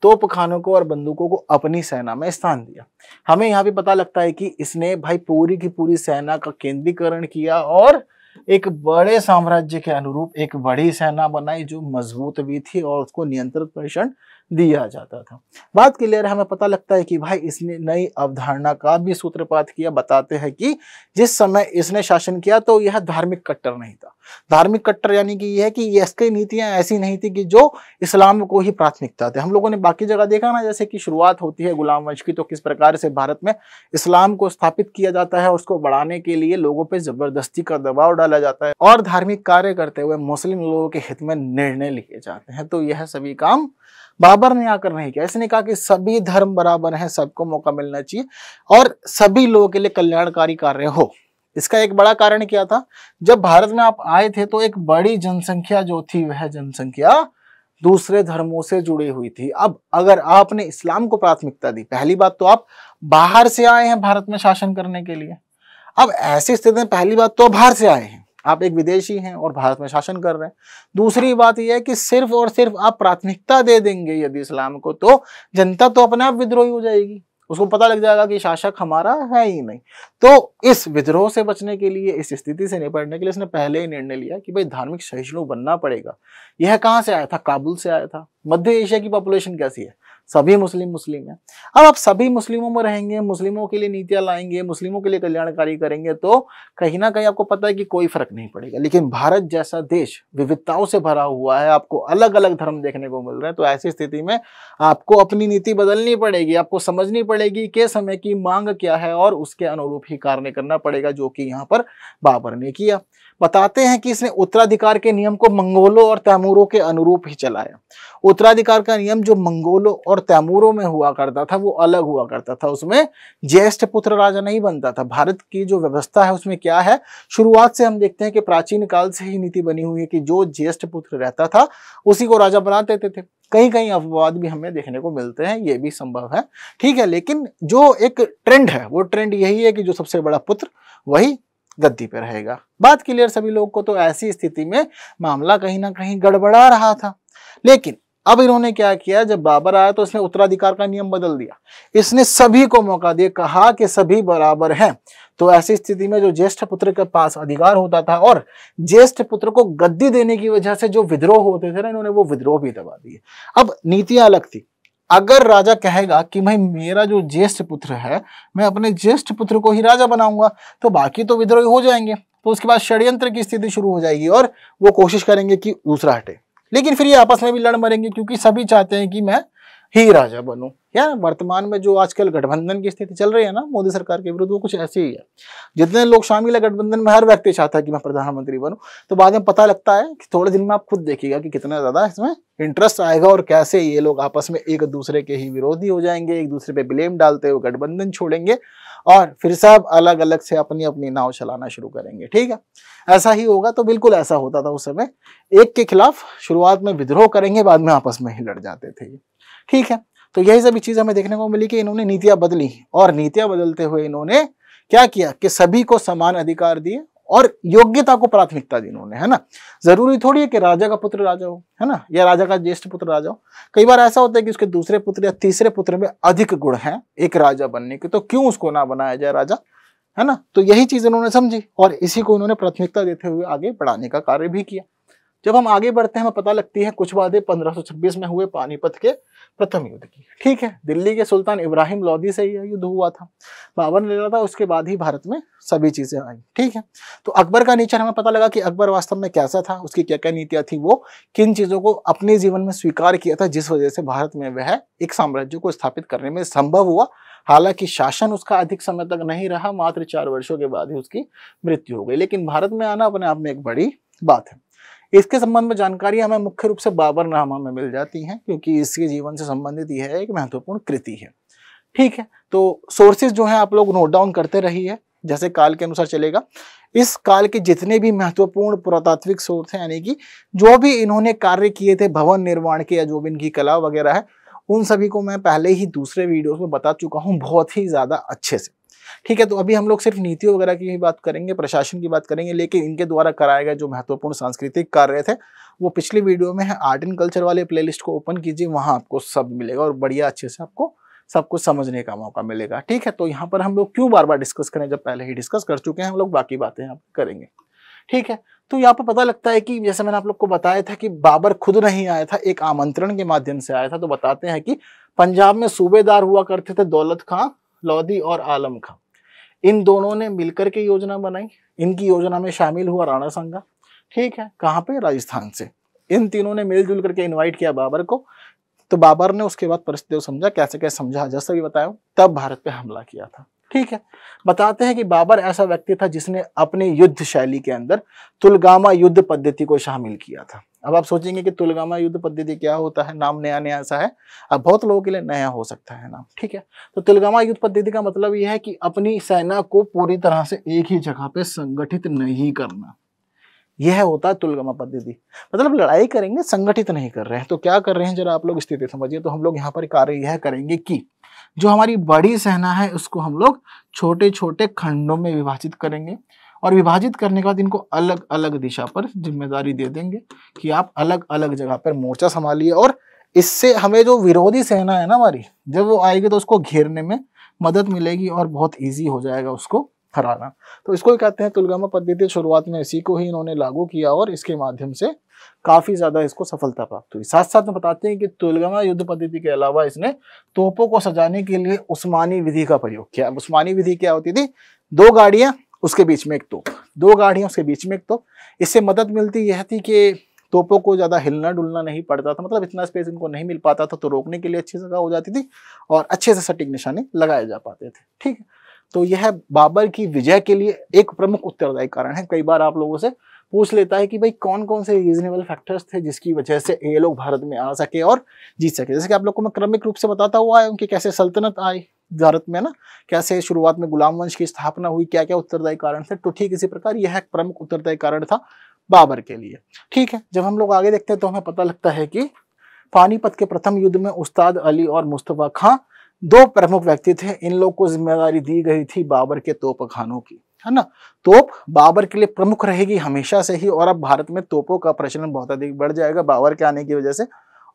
तोपखानों को और बंदूकों को अपनी सेना में स्थान दिया। हमें यहाँ भी पता लगता है कि इसने भाई पूरी की पूरी सेना का केंद्रीकरण किया और एक बड़े साम्राज्य के अनुरूप एक बड़ी सेना बनाई, जो मजबूत भी थी और उसको नियंत्रित पोषण दिया जाता था। बात क्लियर है, हमें पता लगता है कि भाई इसने नई अवधारणा का भी सूत्रपात किया। बताते हैं कि जिस समय इसने शासन किया तो यह धार्मिक कट्टर नहीं था। धार्मिक कट्टर यानी कि यह है कि इसकी नीतियां ऐसी नहीं थी कि जो इस्लाम को ही प्राथमिकता थे। हम लोगों ने बाकी जगह देखा ना, जैसे कि शुरुआत होती है गुलाम वंश की, तो किस प्रकार से भारत में इस्लाम को स्थापित किया जाता है, उसको बढ़ाने के लिए लोगों पर जबरदस्ती का दबाव डाला जाता है और धार्मिक कार्य करते हुए मुस्लिम लोगों के हित में निर्णय लिए जाते हैं। तो यह सभी काम बाबर ने आकर नहीं किया। इसने कहा कि सभी धर्म बराबर हैं, सबको मौका मिलना चाहिए और सभी लोगों के लिए कल्याणकारी कार्य हो। इसका एक बड़ा कारण क्या था, जब भारत में आप आए थे तो एक बड़ी जनसंख्या जो थी, वह जनसंख्या दूसरे धर्मों से जुड़ी हुई थी। अब अगर आपने इस्लाम को प्राथमिकता दी, पहली बात तो आप बाहर से आए हैं भारत में शासन करने के लिए। अब ऐसी स्थिति में पहली बात तो बाहर से आए हैं, आप एक विदेशी हैं और भारत में शासन कर रहे हैं। दूसरी बात यह है कि सिर्फ और सिर्फ आप प्राथमिकता दे देंगे यदि इस्लाम को, तो जनता तो अपने आप विद्रोही हो जाएगी, उसको पता लग जाएगा कि शासक हमारा है ही नहीं। तो इस विद्रोह से बचने के लिए, इस स्थिति से निपटने के लिए इसने पहले ही निर्णय लिया कि भाई धार्मिक सहिष्णु बनना पड़ेगा। यह कहाँ से आया था? काबुल से आया था। मध्य एशिया की पॉपुलेशन कैसी है? सभी मुस्लिम है। अब आप सभी मुस्लिमों में रहेंगे, मुस्लिमों के लिए नीतियां लाएंगे, मुस्लिमों के लिए कल्याणकारी करेंगे, तो कहीं ना कहीं आपको पता है कि कोई फर्क नहीं पड़ेगा। लेकिन भारत जैसा देश विविधताओं से भरा हुआ है, आपको अलग अलग धर्म देखने को मिल रहे हैं, तो ऐसी स्थिति में आपको अपनी नीति बदलनी पड़ेगी, आपको समझनी पड़ेगी कि समय की मांग क्या है और उसके अनुरूप ही कार्य करना पड़ेगा, जो कि यहाँ पर बाबर ने किया। बताते हैं कि इसने उत्तराधिकार के नियम को मंगोलों और तैमूरों के अनुरूप ही चलाया। उत्तराधिकार का नियम जो मंगोलों और तैमूरों में हुआ करता था वो अलग हुआ करता था, उसमें ज्येष्ठ पुत्र राजा नहीं बनता था। भारत की जो व्यवस्था है उसमें क्या है, शुरुआत से हम देखते हैं कि प्राचीन काल से ही नीति बनी हुई है कि जो ज्येष्ठ पुत्र रहता था उसी को राजा बना देते थे। कहीं कहीं अपवाद भी हमें देखने को मिलते हैं, ये भी संभव है, ठीक है। लेकिन जो एक ट्रेंड है वो ट्रेंड यही है कि जो सबसे बड़ा पुत्र वही गद्दी पे रहेगा। बात क्लियर सभी लोग को। तो ऐसी स्थिति में मामला कहीं ना कहीं गड़बड़ा रहा था। लेकिन अब इन्होंने क्या किया, जब बाबर आया तो इसने उत्तराधिकार का नियम बदल दिया। इसने सभी को मौका दिया, कहा कि सभी बराबर हैं। तो ऐसी स्थिति में जो ज्येष्ठ पुत्र के पास अधिकार होता था और ज्येष्ठ पुत्र को गद्दी देने की वजह से जो विद्रोह होते थे ना, इन्होंने वो विद्रोह भी दबा दिए। अब नीतियां अलग थी। अगर राजा कहेगा कि भाई मेरा जो ज्येष्ठ पुत्र है, मैं अपने ज्येष्ठ पुत्र को ही राजा बनाऊंगा, तो बाकी तो विद्रोही हो जाएंगे, तो उसके बाद षड्यंत्र की स्थिति शुरू हो जाएगी और वो कोशिश करेंगे कि दूसरा हटे। लेकिन फिर ये आपस में भी लड़ मरेंगे, क्योंकि सभी चाहते हैं कि मैं ही राजा बनूं। यार वर्तमान में जो आजकल गठबंधन की स्थिति चल रही है ना मोदी सरकार के विरुद्ध, वो कुछ ऐसी ही है। जितने लोग शामिल है गठबंधन में, हर व्यक्ति चाहता है कि मैं प्रधानमंत्री बनूं। तो बाद में पता लगता है कि थोड़े दिन में आप खुद देखिएगा कि कितना ज्यादा इसमें इंटरेस्ट आएगा और कैसे ये लोग आपस में एक दूसरे के ही विरोधी हो जाएंगे, एक दूसरे पे ब्लेम डालते हुए गठबंधन छोड़ेंगे और फिर सब अलग अलग से अपनी अपनी नाव चलाना शुरू करेंगे। ठीक है, ऐसा ही होगा। तो बिल्कुल ऐसा होता था उस समय, एक के खिलाफ शुरुआत में विद्रोह करेंगे, बाद में आपस में ही लड़ जाते थे। ठीक है, तो यही सभी चीज हमें देखने को मिली कि इन्होंने नीतियां बदली और नीतियां बदलते हुए इन्होंने क्या किया कि सभी को समान अधिकार दिए और योग्यता को प्राथमिकता दी इन्होंने, है ना। जरूरी थोड़ी है कि राजा का पुत्र राजा हो, है ना, या राजा का ज्येष्ठ पुत्र राजा हो। कई बार ऐसा होता है कि उसके दूसरे पुत्र या तीसरे पुत्र में अधिक गुण हैं एक राजा बनने के, तो क्यों उसको ना बनाया जाए राजा, है ना। तो यही चीज इन्होंने समझी और इसी को इन्होंने प्राथमिकता देते हुए आगे बढ़ाने का कार्य भी किया। जब हम आगे बढ़ते हैं हमें पता लगती है कुछ बातें 1526 में हुए पानीपत के प्रथम युद्ध की। ठीक है, दिल्ली के सुल्तान इब्राहिम लोदी से यह युद्ध हुआ था, बाबर ने लड़ा था, उसके बाद ही भारत में सभी चीजें आई। ठीक है, तो अकबर का नेचर हमें पता लगा कि अकबर वास्तव में कैसा था, उसकी क्या क्या नीतियां थी, वो किन चीजों को अपने जीवन में स्वीकार किया था जिस वजह से भारत में वह एक साम्राज्य को स्थापित करने में संभव हुआ। हालांकि शासन उसका अधिक समय तक नहीं रहा, मात्र 4 वर्षों के बाद ही उसकी मृत्यु हो गई, लेकिन भारत में आना अपने आप में एक बड़ी बात है। इसके संबंध में जानकारी हमें मुख्य रूप से बाबरनामा में मिल जाती है क्योंकि इसके जीवन से संबंधित यह एक महत्वपूर्ण कृति है। ठीक है, तो सोर्सेज जो है आप लोग नोट डाउन करते रहिए, जैसे काल के अनुसार चलेगा। इस काल के जितने भी महत्वपूर्ण पुरातात्विक सोर्स हैं, यानी कि जो भी इन्होंने कार्य किए थे भवन निर्माण के या जो भी इनकी कला वगैरह है, उन सभी को मैं पहले ही दूसरे वीडियोस में बता चुका हूं बहुत ही ज्यादा अच्छे से। ठीक है, तो अभी हम लोग सिर्फ नीतियों वगैरह की ही बात करेंगे, प्रशासन की बात करेंगे, लेकिन इनके द्वारा कराए गए जो महत्वपूर्ण सांस्कृतिक कार्य थे वो पिछली वीडियो में है। आर्ट एंड कल्चर वाले प्लेलिस्ट को ओपन कीजिए, वहां आपको सब मिलेगा और बढ़िया अच्छे से आपको सब कुछ समझने का मौका मिलेगा। ठीक है, तो यहाँ पर हम लोग क्यों बार बार डिस्कस करें जब पहले ही डिस्कस कर चुके हैं, हम लोग बाकी बातें यहाँ करेंगे। ठीक है, तो यहाँ पर पता लगता है कि जैसे मैंने आप लोग को बताया था कि बाबर खुद नहीं आया था, एक आमंत्रण के माध्यम से आया था। तो बताते हैं कि पंजाब में सूबेदार हुआ करते थे दौलत खां लोधी और आलम खां, इन दोनों ने मिलकर के योजना बनाई। इनकी योजना में शामिल हुआ राणा सांगा। ठीक है, कहाँ पे, राजस्थान से। इन तीनों ने मिलजुल करके इनवाइट किया बाबर को, तो बाबर ने उसके बाद परिस्थिति को समझा, कैसे कैसे समझा जैसा भी बताया, तब भारत पे हमला किया था। ठीक है, बताते हैं कि बाबर ऐसा व्यक्ति था जिसने अपनी युद्ध शैली के अंदर तुलगामा युद्ध पद्धति को शामिल किया था। अब आप सोचेंगे कि तुलगामा युद्ध पद्धति क्या होता है, नाम नया नया सा है, अब बहुत लोगों के लिए नया हो सकता है नाम। ठीक है, तो तुलगामा युद्ध पद्धति का मतलब यह है कि अपनी सेना को पूरी तरह से एक ही जगह पे संगठित नहीं करना, यह होता है तुलगामा पद्धति। मतलब लड़ाई करेंगे, संगठित नहीं कर रहे हैं। तो क्या कर रहे हैं जरा आप लोग स्थिति समझिए। तो हम लोग यहाँ पर कार्य यह करेंगे कि जो हमारी बड़ी सेना है उसको हम लोग छोटे छोटे खंडों में विभाजित करेंगे और विभाजित करने के बाद इनको अलग अलग दिशा पर जिम्मेदारी दे देंगे कि आप अलग अलग जगह पर मोर्चा संभालिए। और इससे हमें जो विरोधी सेना है ना हमारी, जब वो आएगी तो उसको घेरने में मदद मिलेगी और बहुत ईजी हो जाएगा उसको हराना। तो इसको कहते हैं तुलगामा पद्धति। शुरुआत में इसी को ही इन्होंने लागू किया और इसके माध्यम से काफी ज्यादा इसको सफलता प्राप्त हुई। साथ साथ में बताते हैं कि तुलगामा युद्ध पद्धति के अलावा इसने तोपों को सजाने के लिए उस्मानी विधि का प्रयोग किया। उस्मानी विधि क्या होती थी, 2 गाड़ियां उसके बीच में एक तोप, 2 गाड़ियां उसके बीच में एक तोप। इससे मदद मिलती यह थी कि तोपों को ज्यादा हिलना डुलना नहीं पड़ता था, मतलब इतना स्पेस इनको नहीं मिल पाता था, तो रोकने के लिए अच्छी जगह हो जाती थी और अच्छे से सटीक निशाने लगाए जा पाते थे। ठीक है, तो यह बाबर की विजय के लिए एक प्रमुख उत्तरदायी कारण है। कई बार आप लोगों से पूछ लेता है कि भाई कौन कौन से रीजनेबल फैक्टर्स थे जिसकी वजह से ये लोग भारत में आ सके और जीत सके। जैसे कि आप लोग को मैं क्रमिक रूप से बताता हुआ है उनकी कैसे सल्तनत आई भारत में ना, कैसे शुरुआत में गुलाम वंश की स्थापना हुई, क्या क्या उत्तरदायी कारण थे। तो ठीक इसी प्रकार यह एक प्रमुख उत्तरदायी कारण था बाबर के लिए। ठीक है, जब हम लोग आगे देखते हैं तो हमें पता लगता है कि पानीपत के प्रथम युद्ध में उस्ताद अली और मुस्तफा खां 2 प्रमुख व्यक्ति थे। इन लोग को जिम्मेदारी दी गई थी बाबर के तोपखानों की, है ना। तोप बाबर के लिए प्रमुख रहेगी हमेशा से ही, और अब भारत में तोपों का प्रचलन बहुत अधिक बढ़ जाएगा बाबर के आने की वजह से,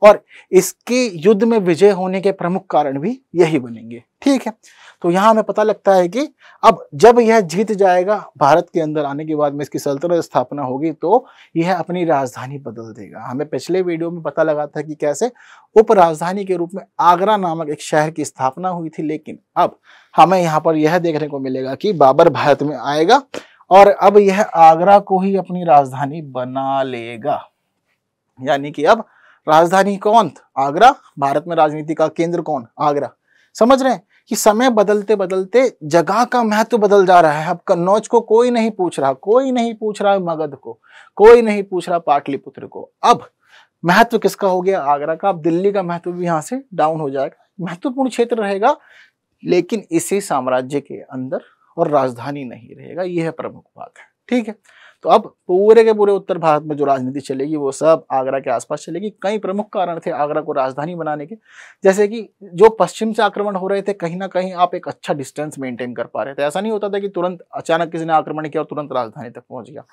और इसके युद्ध में विजय होने के प्रमुख कारण भी यही बनेंगे। ठीक है, तो यहाँ हमें पता लगता है कि अब जब यह जीत जाएगा भारत के अंदर आने के बाद में इसकी सल्तनत स्थापना होगी तो यह अपनी राजधानी बदल देगा। हमें पिछले वीडियो में पता लगा था कि कैसे उप राजधानी के रूप में आगरा नामक एक शहर की स्थापना हुई थी, लेकिन अब हमें यहाँ पर यह देखने को मिलेगा कि बाबर भारत में आएगा और अब यह आगरा को ही अपनी राजधानी बना लेगा। यानी कि अब राजधानी कौन, आगरा। भारत में राजनीति का केंद्र कौन, आगरा। समझ रहे हैं कि समय बदलते बदलते जगह का महत्व बदल जा रहा है। अब कन्नौज को कोई नहीं पूछ रहा, कोई नहीं पूछ रहा मगध को, कोई नहीं पूछ रहा पाटलिपुत्र को। अब महत्व किसका हो गया, आगरा का। अब दिल्ली का महत्व भी यहाँ से डाउन हो जाएगा, महत्वपूर्ण क्षेत्र रहेगा लेकिन इसी साम्राज्य के अंदर, और राजधानी नहीं रहेगा। यह प्रमुख बात है। ठीक है, तो अब पूरे के पूरे उत्तर भारत में जो राजनीति चलेगी वो सब आगरा के आसपास चलेगी। कई प्रमुख कारण थे आगरा को राजधानी बनाने के, जैसे कि जो पश्चिम से आक्रमण हो रहे थे कहीं ना कहीं आप एक अच्छा डिस्टेंस मेंटेन कर पा रहे थे। ऐसा नहीं होता था कि तुरंत अचानक किसी ने आक्रमण किया और तुरंत राजधानी तक पहुंच गया,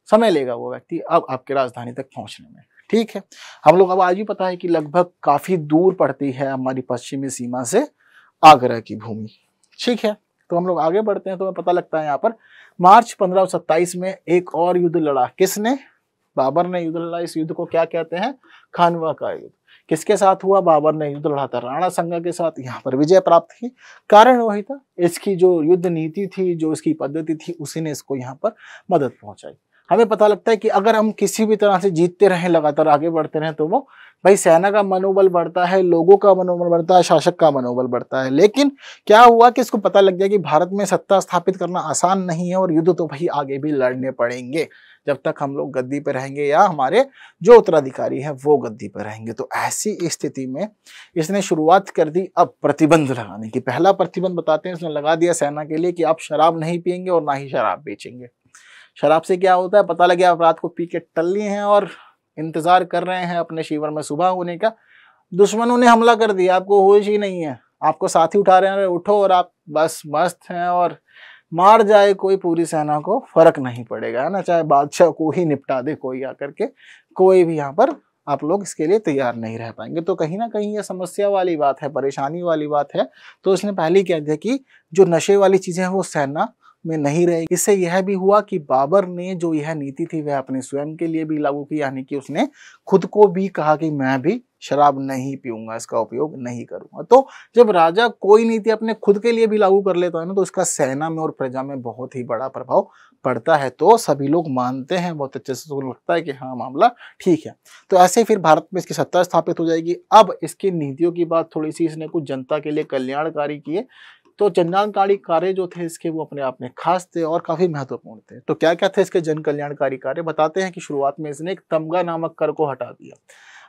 समय लेगा वो व्यक्ति अब आपके राजधानी तक पहुंचने में। ठीक है, हम लोग अब आज भी पता है कि लगभग काफी दूर पड़ती है हमारी पश्चिमी सीमा से आगरा की भूमि। ठीक है, तो हम लोग आगे बढ़ते हैं तो हमें पता लगता है यहाँ पर मार्च 1527 में एक और युद्ध लड़ा। किसने? बाबर ने युद्ध लड़ा। इस युद्ध को क्या कहते हैं? खानवा का युद्ध। किसके साथ हुआ? बाबर ने युद्ध लड़ा था राणा संगा के साथ, यहाँ पर विजय प्राप्त की। कारण वही था, इसकी जो युद्ध नीति थी, जो इसकी पद्धति थी, उसी ने इसको यहाँ पर मदद पहुंचाई। हमें पता लगता है कि अगर हम किसी भी तरह से जीतते रहें, लगातार आगे बढ़ते रहें, तो वो भाई सेना का मनोबल बढ़ता है, लोगों का मनोबल बढ़ता है, शासक का मनोबल बढ़ता है। लेकिन क्या हुआ कि इसको पता लग गया कि भारत में सत्ता स्थापित करना आसान नहीं है और युद्ध तो भाई आगे भी लड़ने पड़ेंगे जब तक हम लोग गद्दी पर रहेंगे या हमारे जो उत्तराधिकारी है वो गद्दी पर रहेंगे। तो ऐसी स्थिति में इसने शुरुआत कर दी अब प्रतिबंध लगाने की। पहला प्रतिबंध बताते हैं इसने लगा दिया सेना के लिए कि आप शराब नहीं पिएंगे और ना ही शराब बेचेंगे। शराब से क्या होता है? पता लगे आप रात को पी के टल लिए हैं और इंतजार कर रहे हैं अपने शिविर में सुबह होने का, दुश्मनों ने हमला कर दिया, आपको होश ही नहीं है, आपको साथी उठा रहे हैं, उठो, और आप बस मस्त हैं और मार जाए कोई पूरी सेना को फर्क नहीं पड़ेगा, है ना, चाहे बादशाह को ही निपटा दे कोई आकर के, कोई भी यहाँ पर आप लोग इसके लिए तैयार नहीं रह पाएंगे। तो कहीं ना कहीं ये समस्या वाली बात है, परेशानी वाली बात है। तो इसने पहले ही कह दिया कि जो नशे वाली चीजें हैं वो सेना में नहीं रहेगी। इससे यह भी हुआ कि बाबर ने जो यह नीति थी वह अपने स्वयं के लिए भी लागू की, यानी कि उसने खुद को भी कहा कि मैं भी शराब नहीं पीऊंगा, इसका उपयोग नहीं करूंगा। तो जब राजा कोई नीति अपने खुद के लिए भी लागू कर लेता है ना, तो इसका सेना में और प्रजा में बहुत ही बड़ा प्रभाव पड़ता है। तो सभी लोग मानते हैं, बहुत अच्छे से लगता है कि हाँ मामला ठीक है। तो ऐसे फिर भारत में इसकी सत्ता स्थापित हो जाएगी। अब इसकी नीतियों की बात थोड़ी सी, इसने कुछ जनता के लिए कल्याणकारी किए। तो कल्याणकारी कार्य जो थे इसके वो अपने आप में खास थे और काफी महत्वपूर्ण थे। तो क्या क्या थे इसके जन कल्याणकारी कार्य? बताते हैं कि शुरुआत में इसने एक तमगा नामक कर को हटा दिया।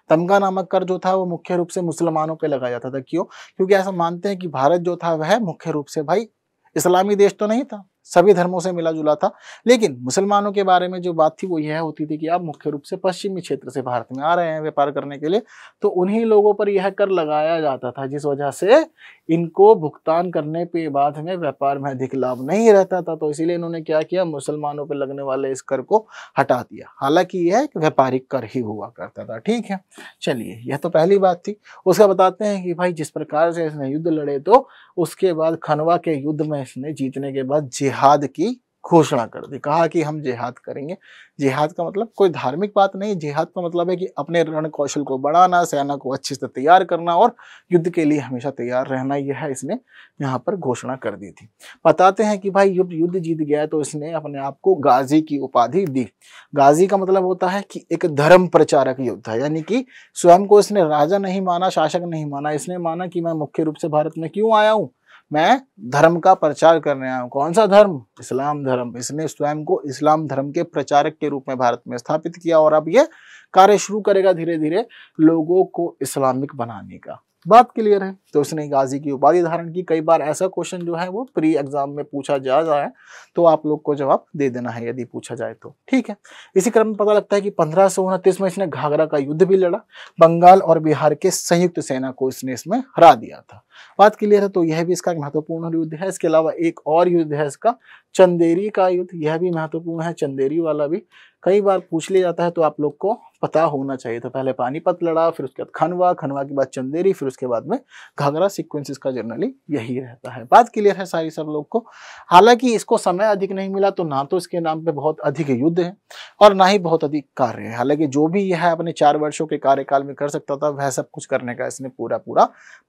तमगा नामक कर जो था वो मुख्य रूप से मुसलमानों पे लगाया जाता था। क्यों? क्योंकि ऐसा मानते हैं कि भारत जो था वह मुख्य रूप से भाई इस्लामी देश तो नहीं था, सभी धर्मों से मिला जुला था। लेकिन मुसलमानों के बारे में जो बात थी वो यह होती थी कि आप मुख्य रूप से पश्चिमी क्षेत्र से भारत में आ रहे हैं व्यापार करने के लिए, तो उन्हीं लोगों पर यह कर लगाया जाता था, जिस वजह से इनको भुगतान करने के बाद में व्यापार में अधिक लाभ नहीं रहता था। तो इसीलिए इन्होंने क्या किया, मुसलमानों पर लगने वाले इस कर को हटा दिया। हालांकि यह एक व्यापारिक कर ही हुआ करता था। ठीक है, चलिए, यह तो पहली बात थी। उसका बताते हैं कि भाई जिस प्रकार से इसने युद्ध लड़े, तो उसके बाद खनवा के युद्ध में इसने जीतने के बाद जिहाद की घोषणा कर दी। कहा कि हम जिहाद करेंगे। जिहाद का मतलब कोई धार्मिक बात नहीं, जिहाद का मतलब है कि अपने रण कौशल को बढ़ाना, सेना को अच्छे से तैयार करना और युद्ध के लिए हमेशा तैयार रहना, यह इसने यहाँ पर घोषणा कर दी थी। बताते हैं कि भाई युद्ध जीत गया तो इसने अपने आप को गाजी की उपाधि दी। गाजी का मतलब होता है कि एक धर्म प्रचारक योद्धा, यानी कि स्वयं को इसने राजा नहीं माना, शासक नहीं माना, इसने माना कि मैं मुख्य रूप से भारत में क्यों आया हूँ, मैं धर्म का प्रचार करने आया हूँ। कौन सा धर्म? इस्लाम धर्म। इसने स्वयं को इस्लाम धर्म के प्रचारक के रूप में भारत में स्थापित किया और अब ये कार्य शुरू करेगा धीरे धीरे लोगों को इस्लामिक बनाने का। बात क्लियर है? तो इसने गाजी की उपाधि धारण की। कई बार ऐसा क्वेश्चन जो है वो प्री एग्जाम में पूछा जा रहा है, तो आप लोग को जवाब दे देना है यदि पूछा जाए तो। ठीक है, इसी क्रम में पता लगता है कि 1529 में इसने घाघरा का युद्ध भी लड़ा। बंगाल और बिहार के संयुक्त सेना को इसने इसमें हरा दिया था। बात क्लियर है? तो यह भी इसका महत्वपूर्ण युद्ध है। इसके अलावा एक और युद्ध है इसका, चंदेरी का युद्ध। यह भी महत्वपूर्ण है, चंदेरी वाला भी कई बार पूछ लिया जाता है, तो आप लोग को पता होना चाहिए। तो पहले पानीपत लड़ा, फिर उसके बाद खनवा, खनवा के बाद चंदेरी, फिर उसके बाद में घाघरा। सीक्वेंस इसका जनरली यही रहता है। बात क्लियर है सारी सब लोग को? हालांकि इसको समय अधिक नहीं मिला, तो ना तो इसके नाम पे बहुत अधिक युद्ध है और ना ही बहुत अधिक कार्य है। हालांकि जो भी यह अपने 4 वर्षों के कार्यकाल में कर सकता था वह सब कुछ करने का इसने पूरा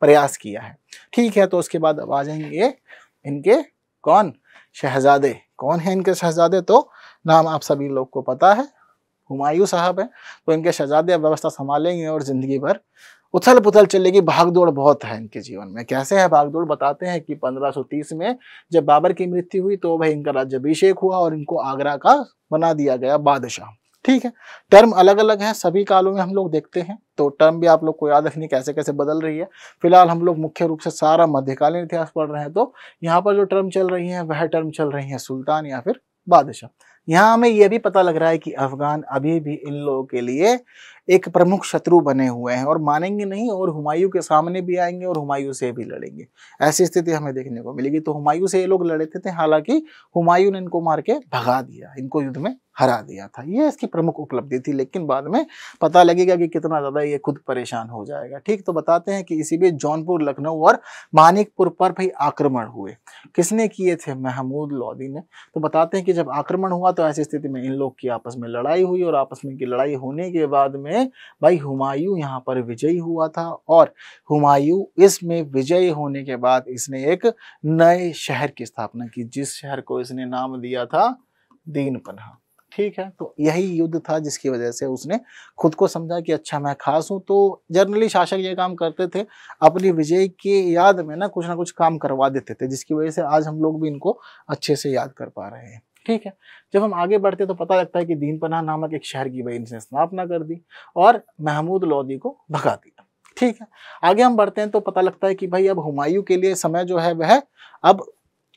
प्रयास किया है। ठीक है, तो उसके बाद अब आ जाएंगे इनके कौन? शहजादे। कौन है इनके शहजादे? तो नाम आप सभी लोग को पता है, हुमायूं साहब है। तो इनके शहजादे अब व्यवस्था संभालेंगे और जिंदगी भर उथल पुथल चलेगी, भागदौड़ बहुत है इनके जीवन में। कैसे है भागदौड़? बताते हैं कि 1530 में जब बाबर की मृत्यु हुई तो भाई इनका राज्याभिषेक हुआ और इनको आगरा का बना दिया गया बादशाह। ठीक है, टर्म अलग अलग है, सभी कालों में हम लोग देखते हैं, तो टर्म भी आप लोग को याद रखनी कैसे कैसे बदल रही है। फिलहाल हम लोग मुख्य रूप से सारा मध्यकालीन इतिहास पढ़ रहे हैं, तो यहाँ पर जो टर्म चल रही है वह टर्म चल रही है सुल्तान या फिर बादशाह। यहाँ हमें यह भी पता लग रहा है कि अफगान अभी भी इन लोगों के लिए एक प्रमुख शत्रु बने हुए हैं और मानेंगे नहीं, और हुमायूं के सामने भी आएंगे और हुमायूं से भी लड़ेंगे। ऐसी स्थिति हमें देखने को मिलेगी। तो हुमायूं से ये लोग लड़े थे, हालांकि हुमायूं ने इनको मार के भगा दिया, इनको युद्ध में हरा दिया था। ये इसकी प्रमुख उपलब्धि थी, लेकिन बाद में पता लगेगा कि कितना ज्यादा ये खुद परेशान हो जाएगा। ठीक, तो बताते हैं कि इसी बीच जौनपुर, लखनऊ और मानिकपुर पर भाई आक्रमण हुए। किसने किए थे? महमूद लोदी ने। तो बताते हैं कि जब आक्रमण हुआ तो ऐसी स्थिति में इन लोग की आपस में लड़ाई हुई, और आपस में की लड़ाई होने के बाद में भाई हुमायूं यहाँ पर विजयी हुआ था। और हुमायूं इसमें विजयी होने के बाद इसने एक नए शहर की स्थापना की, जिस शहर को इसने नाम दिया था दीनपन्हा। ठीक है, तो यही युद्ध था जिसकी वजह से उसने खुद को समझा कि अच्छा मैं खास हूं। तो जनरली शासक ये काम करते थे, अपनी विजय की याद में ना कुछ काम करवा देते थे, जिसकी वजह से आज हम लोग भी इनको अच्छे से याद कर पा रहे हैं। ठीक है, जब हम आगे बढ़ते तो पता लगता है कि दीनपन्हा नामक एक शहर की भाई इनसे स्थापना कर दी और महमूद लोदी को भगा दिया। ठीक है, आगे हम बढ़ते हैं तो पता लगता है कि भाई अब हुमायूं के लिए समय जो है वह अब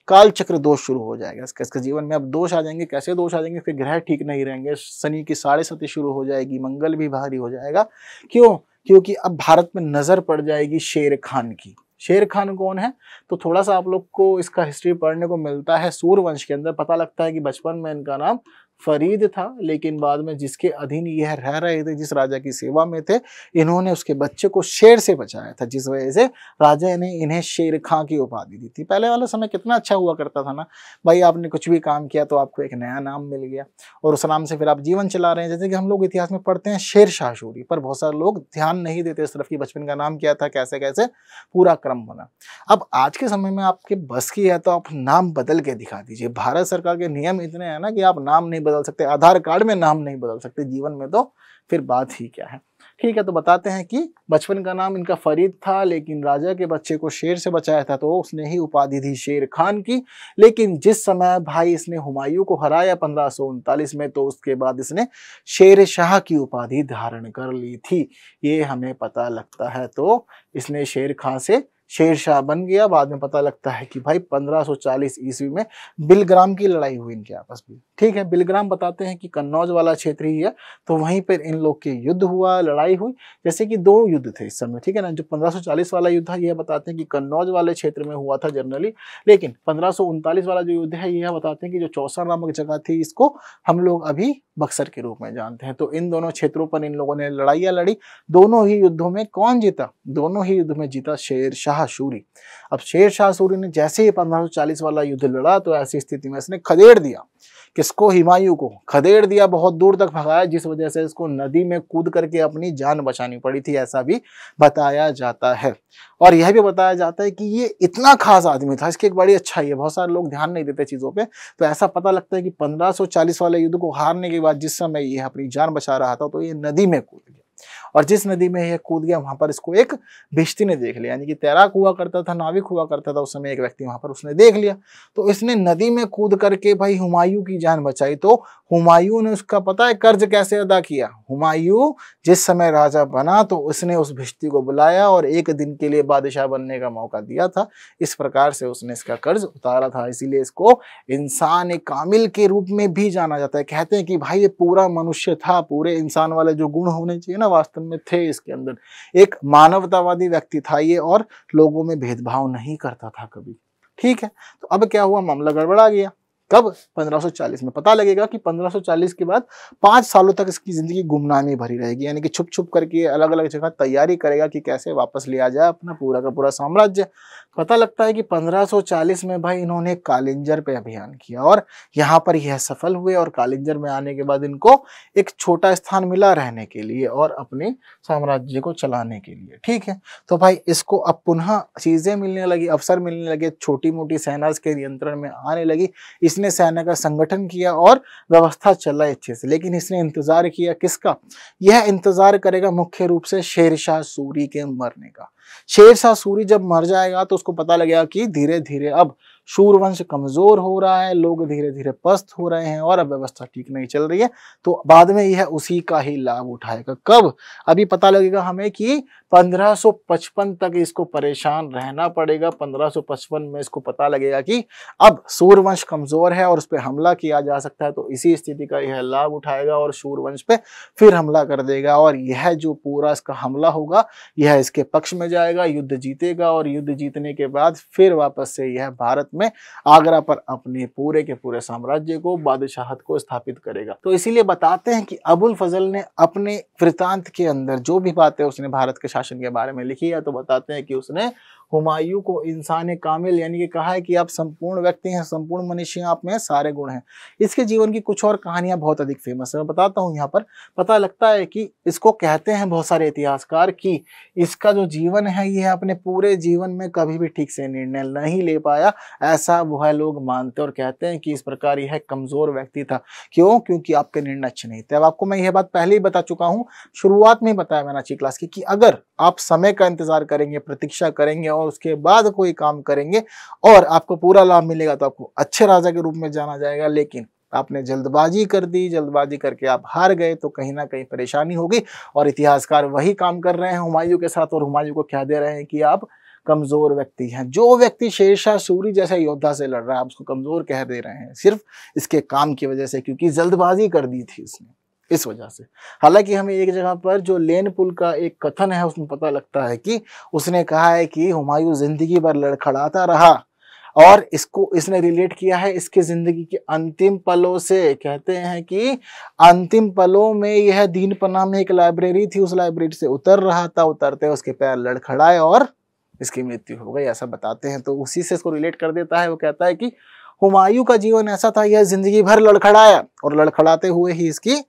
काल चक्र दोष शुरू हो जाएगा। इसके जीवन में अब दोष आ जाएंगे। कैसे दोष आ जाएंगे? फिर ग्रह ठीक नहीं रहेंगे, शनि की 7.5 शुरू हो जाएगी, मंगल भी भारी हो जाएगा। क्यों? क्योंकि अब भारत में नजर पड़ जाएगी शेर खान की। शेर खान कौन है? तो थोड़ा सा आप लोग को इसका हिस्ट्री पढ़ने को मिलता है सूर्यवंश के अंदर। पता लगता है कि बचपन में इनका नाम फरीद था, लेकिन बाद में जिसके अधीन यह रह रहे थे, जिस राजा की सेवा में थे, इन्होंने उसके बच्चे को शेर से बचाया था, जिस वजह से राजा ने इन्हें शेर खां की उपाधि दी थी। पहले वाला समय कितना अच्छा हुआ करता था ना भाई, आपने कुछ भी काम किया तो आपको एक नया नाम मिल गया और उस नाम से फिर आप जीवन चला रहे हैं। जैसे कि हम लोग इतिहास में पढ़ते हैं शेर शाह सूरी, पर बहुत सारे लोग ध्यान नहीं देते इस तरफ की बचपन का नाम क्या था, कैसे कैसे पूरा क्रम बना। अब आज के समय में आपके बस की है तो आप नाम बदल के दिखा दीजिए। भारत सरकार के नियम इतने हैं ना कि आप नाम नहीं बदल सकते, आधार कार्ड में नाम नहीं बदल सकते, जीवन में तो फिर बात ही क्या है। ठीक है, तो बताते हैं कि बचपन का नाम इनका फरीद था, लेकिन राजा के बच्चे को शेर से बचाया था तो उसने ही उपाधि दी शेर खान की। लेकिन जिस समय भाई इसने हुमायूं को हराया 1539 में, तो उसके बाद इसने शेर शाह की उपाधि धारण कर ली थी, ये हमें पता लगता है। तो इसने शेर खां से शेर शाह बन गया। बाद में पता लगता है कि भाई 1540 ईस्वी में बिलग्राम की लड़ाई हुई इनके आपस में। ठीक है, बिलग्राम बताते हैं कि कन्नौज वाला क्षेत्र ही है, तो वहीं पर इन लोग के युद्ध हुआ, लड़ाई हुई। जैसे कि 2 युद्ध थे इस समय, ठीक है ना। जो 1540 वाला युद्ध है यह बताते हैं कि कन्नौज वाले क्षेत्र में हुआ था जनरली, लेकिन 1539 वाला जो युद्ध है यह बताते हैं कि जो चौसा नामक जगह थी, इसको हम लोग अभी बक्सर के रूप में जानते हैं। तो इन दोनों क्षेत्रों पर इन लोगों ने लड़ाइयाँ लड़ी। दोनों ही युद्धों में कौन जीता? दोनों ही युद्ध में जीता शेर शाह सूरी। अब शेर शाह सूरी ने जैसे ही 1540 वाला युद्ध लड़ा तो ऐसी स्थिति में इसने खदेड़ दिया, किसको? हुमायूं को खदेड़ दिया, बहुत दूर तक भगाया, जिस वजह से इसको नदी में कूद करके अपनी जान बचानी पड़ी थी, ऐसा भी बताया जाता है। और यह भी बताया जाता है कि ये इतना खास आदमी था, इसकी एक बड़ी अच्छाई है, बहुत सारे लोग ध्यान नहीं देते चीजों पे। तो ऐसा पता लगता है कि 1540 वाले युद्ध को हारने के बाद जिस समय ये अपनी जान बचा रहा था तो ये नदी में कूद गया, और जिस नदी में यह कूद गया वहां पर इसको एक भिश्ती ने देख लिया, यानी कि तैराक हुआ करता था, नाविक हुआ करता था उस समय एक व्यक्ति, वहां पर उसने देख लिया। तो इसने नदी में कूद करके भाई हुमायूं की जान बचाई। तो हुमायूं ने उसका पता है कर्ज कैसे अदा किया? हुमायूं जिस समय राजा बना तो उसने उस भिश्ती को बुलाया और 1 दिन के लिए बादशाह बनने का मौका दिया था। इस प्रकार से उसने इसका कर्ज उतारा था, इसीलिए इसको इंसान कामिल के रूप में भी जाना जाता है। कहते हैं कि भाई ये पूरा मनुष्य था, पूरे इंसान वाले जो गुण होने चाहिए ना वास्तव में थे इसके अंदर। एक मानवतावादी व्यक्ति था ये, और लोगों में भेदभाव नहीं करता था कभी। ठीक है, तो अब क्या हुआ? मामला गड़बड़ा गया। कब? 1540 में। पता लगेगा कि 1540 के बाद 5 सालों तक इसकी जिंदगी गुमनामी भरी रहेगी, यानी कि छुप छुप करके अलग अलग जगह तैयारी करेगा कि कैसे वापस लिया जाए अपना पूरा का पूरा साम्राज्य। पता लगता है कि 1540 में भाई इन्होंने कालिंजर पे अभियान किया और यहाँ पर यह सफल हुए, और कालिंजर में आने के बाद इनको एक छोटा स्थान मिला रहने के लिए और अपने साम्राज्य को चलाने के लिए। ठीक है, तो भाई इसको अब पुनः चीजें मिलने लगी, अवसर मिलने लगे, छोटी मोटी सेना इसके नियंत्रण में आने लगी। इसने सेना का संगठन किया और व्यवस्था चलाई अच्छे से, लेकिन इसने इंतजार किया किसका? यह इंतजार करेगा मुख्य रूप से शेरशाह सूरी के मरने का। शेरशाह सूरी जब मर जाएगा तो उसको पता लगेगा कि धीरे धीरे अब सूर्यवंश कमजोर हो रहा है, लोग धीरे धीरे पस्त हो रहे हैं और अब व्यवस्था ठीक नहीं चल रही है, तो बाद में यह उसी का ही लाभ उठाएगा। कब? अभी पता लगेगा हमें कि 1555 तक इसको परेशान रहना पड़ेगा। 1555 में इसको पता लगेगा कि अब सूर्यवंश कमजोर है और उस पर हमला किया जा सकता है, तो इसी स्थिति का यह लाभ उठाएगा और सूर्यवंश पे फिर हमला कर देगा और यह जो पूरा इसका हमला होगा यह इसके पक्ष में जाएगा, युद्ध जीतेगा और युद्ध जीतने के बाद फिर वापस से यह भारत में आगरा पर अपने पूरे के पूरे साम्राज्य को, बादशाहत को स्थापित करेगा। तो इसीलिए बताते हैं कि अबुल फजल ने अपने वृतांत के अंदर जो भी बातें उसने भारत के शासन के बारे में लिखी है, तो बताते हैं कि उसने हुमायूं को इंसान कामिल यानी कि कहा है कि आप संपूर्ण व्यक्ति हैं, संपूर्ण मनुष्य हैं, आप में सारे गुण हैं। इसके जीवन की कुछ और कहानियां बहुत अधिक फेमस है, मैं बताता हूं। यहाँ पर पता लगता है कि इसको कहते हैं बहुत सारे इतिहासकार कि इसका जो जीवन है यह अपने पूरे जीवन में कभी भी ठीक से निर्णय नहीं ले पाया, ऐसा वह लोग मानते और कहते हैं कि इस प्रकार यह कमजोर व्यक्ति था। क्यों? क्योंकि आपके निर्णय अच्छे नहीं थे। अब आपको मैं यह बात पहले ही बता चुका हूँ, शुरुआत में ही बताया मैंने अच्छी क्लास की, कि अगर आप समय का इंतजार करेंगे, प्रतीक्षा करेंगे और उसके बाद कोई काम करेंगे और आपको पूरा लाभ मिलेगा तो आपको अच्छे राजा के रूप में जाना जाएगा। लेकिन आपने जल्दबाजी कर दी, जल्दबाजी करके आप हार गए तो कहीं ना कहीं परेशानी होगी। और इतिहासकार वही काम कर रहे हैं हुमायूं के साथ और हुमायूं को कह दे रहे हैं कि आप कमजोर व्यक्ति हैं। जो व्यक्ति शेरशाह सूरी जैसे योद्धा से लड़ रहा है आप उसको कमजोर कह दे रहे हैं, सिर्फ इसके काम की वजह से, क्योंकि जल्दबाजी कर दी थी इसने, इस वजह से। हालांकि हमें एक जगह पर जो लेन पुल का एक कथन है उसमें पता लगता है कि उसने कहा है कि हुमायूं जिंदगी भर लड़खड़ाता रहा और इसको इसने रिलेट किया है इसके जिंदगी के अंतिम पलों से। कहते हैं कि अंतिम पलों में यह दीनपना में एक लाइब्रेरी थी, उस लाइब्रेरी से उतर रहा था, उतरते उसके पैर लड़खड़ाए और इसकी मृत्यु हो गई, ऐसा बताते हैं। तो उसी से इसको रिलेट कर देता है। वो कहता है कि हुमायूं का जीवन ऐसा था, यह जिंदगी भर लड़खड़ाया और लड़खड़ाते हुए ही इसकी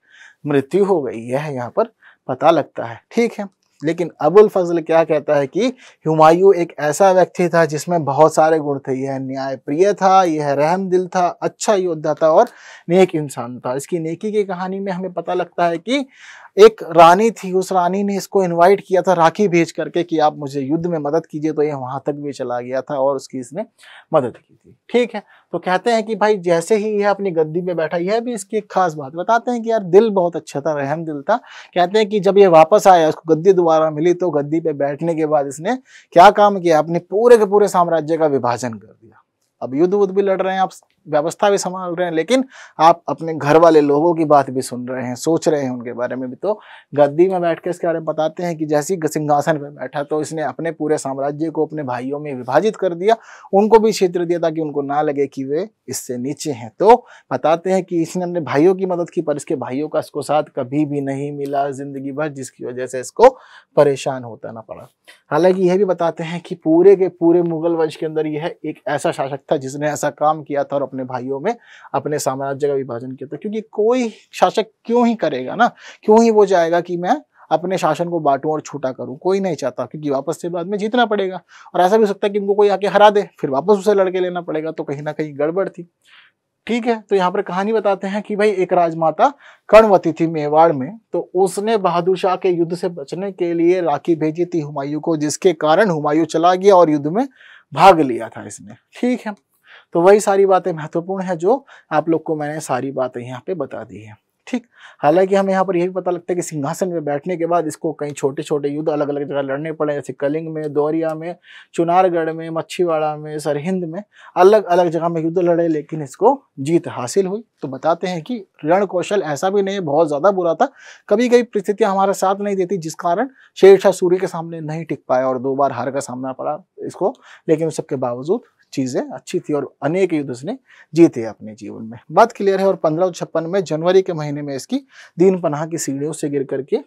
मृत्यु हो गई, यह यहाँ पर पता लगता है। ठीक है, लेकिन अबुल फजल क्या कहता है कि हुमायूं एक ऐसा व्यक्ति था जिसमें बहुत सारे गुण थे। यह न्यायप्रिय था, यह रहमदिल था, अच्छा योद्धा था और नेक इंसान था। इसकी नेकी की कहानी में हमें पता लगता है कि एक रानी थी, उस रानी ने इसको इनवाइट किया था राखी भेज करके कि आप मुझे युद्ध में मदद कीजिए, तो यह वहां तक भी चला गया था और उसकी इसने मदद की थी। ठीक है, तो कहते हैं कि भाई जैसे ही यह अपनी गद्दी पे बैठा, यह भी इसकी एक खास बात बताते हैं कि यार दिल बहुत अच्छा था, रहम दिल था। कहते हैं कि जब ये वापस आया, उसको गद्दी दोबारा मिली, तो गद्दी पे बैठने के बाद इसने क्या काम किया, अपने पूरे के पूरे साम्राज्य का विभाजन कर दिया। अब युद्ध वुद्ध भी लड़ रहे हैं आप, व्यवस्था भी संभाल रहे हैं, लेकिन आप अपने घर वाले लोगों की बात भी सुन रहे हैं, सोच रहे हैं उनके बारे में भी। तो गद्दी में बैठ के इसके बारे में बताते हैं कि जैसे ही सिंहासन पर बैठा तो इसने अपने पूरे साम्राज्य को अपने भाइयों में विभाजित कर दिया, उनको भी क्षेत्र दिया ताकि उनको ना लगे कि वे इससे नीचे हैं। तो बताते हैं कि इसने अपने भाइयों की मदद की, पर इसके भाइयों का इसको साथ कभी भी नहीं मिला जिंदगी भर, जिसकी वजह से इसको परेशान होता ना पड़ा। हालांकि यह भी बताते हैं कि पूरे के पूरे मुगल वंश के अंदर यह एक ऐसा शासक था जिसने ऐसा काम किया था और अपने भाइयों में अपने साम्राज्य का विभाजन किया था। क्योंकि कोई शासक क्यों ही करेगा ना, क्यों ही वो जाएगा कि मैं अपने शासन को बांटूं और छोटा करूं, कोई नहीं चाहता, क्योंकि वापस से बाद में जीतना पड़ेगा। और ऐसा भी हो सकता है कि उनको कोई आके हरा दे, फिर वापस उसे लड़के लेना पड़ेगा, तो कहीं ना कहीं गड़बड़ थी। ठीक है, तो यहाँ पर कहानी बताते हैं कि भाई एक राजमाता कर्णवती थी मेवाड़ में, तो उसने बहादुर शाह के युद्ध से बचने के लिए राखी भेजी थी हुमायूं को, जिसके कारण हुमायूं चला गया और युद्ध में भाग लिया था इसने। ठीक है, तो वही सारी बातें महत्वपूर्ण है जो आप लोग को मैंने सारी बातें यहाँ पे बता दी है। ठीक, हालांकि हमें यहाँ पर यही पता लगता है कि सिंहासन में बैठने के बाद इसको कई छोटे छोटे युद्ध अलग अलग जगह लड़ने पड़े, जैसे कलिंग में, दौरिया में, चुनारगढ़ में, मच्छीवाड़ा में, सरहिंद में, अलग अलग जगह में युद्ध लड़े, लेकिन इसको जीत हासिल हुई। तो बताते हैं कि रण कौशल ऐसा भी नहीं बहुत ज्यादा बुरा था, कभी कभी परिस्थितियां हमारा साथ नहीं देती, जिस कारण शेरशाह सूरी के सामने नहीं टिक पाया और 2 बार हार का सामना पड़ा इसको, लेकिन उस सबके बावजूद चीजें अच्छी थी और अनेक युद्ध उसने जीते अपने जीवन में। बात क्लियर है। और 1556 में जनवरी के महीने में इसकी दीनपनाह की सीढ़ियों से गिर करके,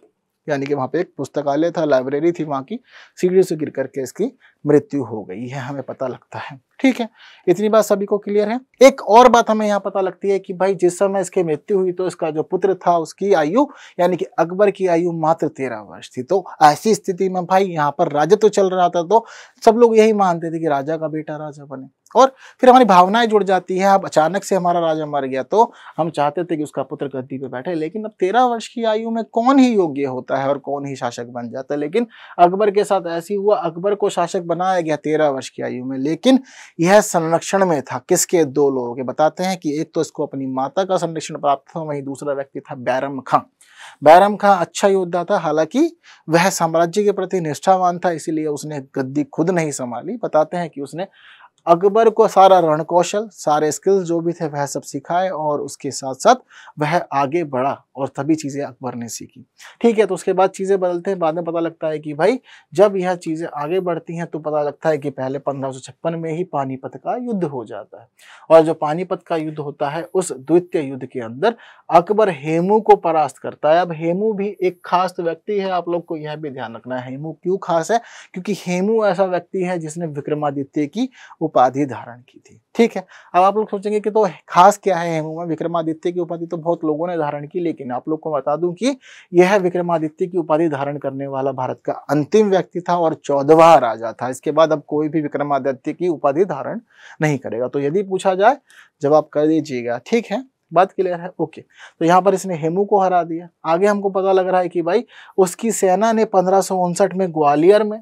यानी कि वहां पे एक पुस्तकालय था, लाइब्रेरी थी, वहां की सीढ़ियों से गिर करके इसकी मृत्यु हो गई है, हमें पता लगता है। ठीक है, इतनी बात सभी को क्लियर है। एक और बात हमें यहाँ पता लगती है कि भाई जिस समय इसकी मृत्यु हुई तो इसका जो पुत्र था उसकी आयु, यानी कि अकबर की आयु मात्र 13 वर्ष थी। तो ऐसी स्थिति में भाई यहाँ पर राजत्व तो चल रहा था, तो सब लोग यही मानते थे कि राजा का बेटा राजा बने, और फिर हमारी भावनाएं जुड़ जाती है। अब अचानक से हमारा राजा मर गया तो हम चाहते थे कि उसका पुत्र गद्दी पे बैठे, लेकिन अब 13 वर्ष की आयु में कौन ही योग्य होता है और कौन ही शासक बन जाता है। लेकिन अकबर के साथ ऐसी हुआ, अकबर को शासक बनाया गया 13 वर्ष की आयु में, लेकिन यह संरक्षण में था। किसके? 2 लोगों के। बताते हैं कि एक तो इसको अपनी माता का संरक्षण प्राप्त था, वहीं दूसरा व्यक्ति था बैरम खां। बैरम खां अच्छा योद्धा था, हालांकि वह साम्राज्य के प्रति निष्ठावान था, इसीलिए उसने गद्दी खुद नहीं संभाली। बताते हैं कि उसने अकबर को सारा रण कौशल, सारे स्किल्स जो भी थे वह सब सिखाए और उसके साथ साथ वह आगे बढ़ा और तभी चीजें अकबर ने सीखी। ठीक है, तो उसके बाद चीजें बदलते हैं। बाद में पता लगता है कि भाई जब यह चीजें आगे बढ़ती हैं तो पता लगता है कि पहले 1556 में ही पानीपत का युद्ध हो जाता है। और जो पानीपत का युद्ध होता है उस द्वितीय युद्ध के अंदर अकबर हेमू को परास्त करता है। अब हेमू भी एक खास व्यक्ति है, आप लोग को यह भी ध्यान रखना है। हेमू क्यों खास है? क्योंकि हेमू ऐसा व्यक्ति है जिसने विक्रमादित्य की उपाधि धारण की थी। ठीक है, अब आप लोग सोचेंगे कि तो खास क्या है हेमू में? विक्रमादित्य की उपाधि तो बहुत लोगों ने धारण की, लेकिन आप लोग को बता दूं कि यह विक्रमादित्य की उपाधि धारण करने वाला भारत का अंतिम व्यक्ति था और 14वां राजा था। इसके बाद अब कोई भी विक्रमादित्य की उपाधि धारण नहीं करेगा। तो यदि पूछा जाए जवाब कर दीजिएगा। ठीक है, बात क्लियर है? ओके, तो यहाँ पर इसने हेमू को हरा दिया। आगे हमको पता लग रहा है कि भाई उसकी सेना ने 1559 में ग्वालियर में,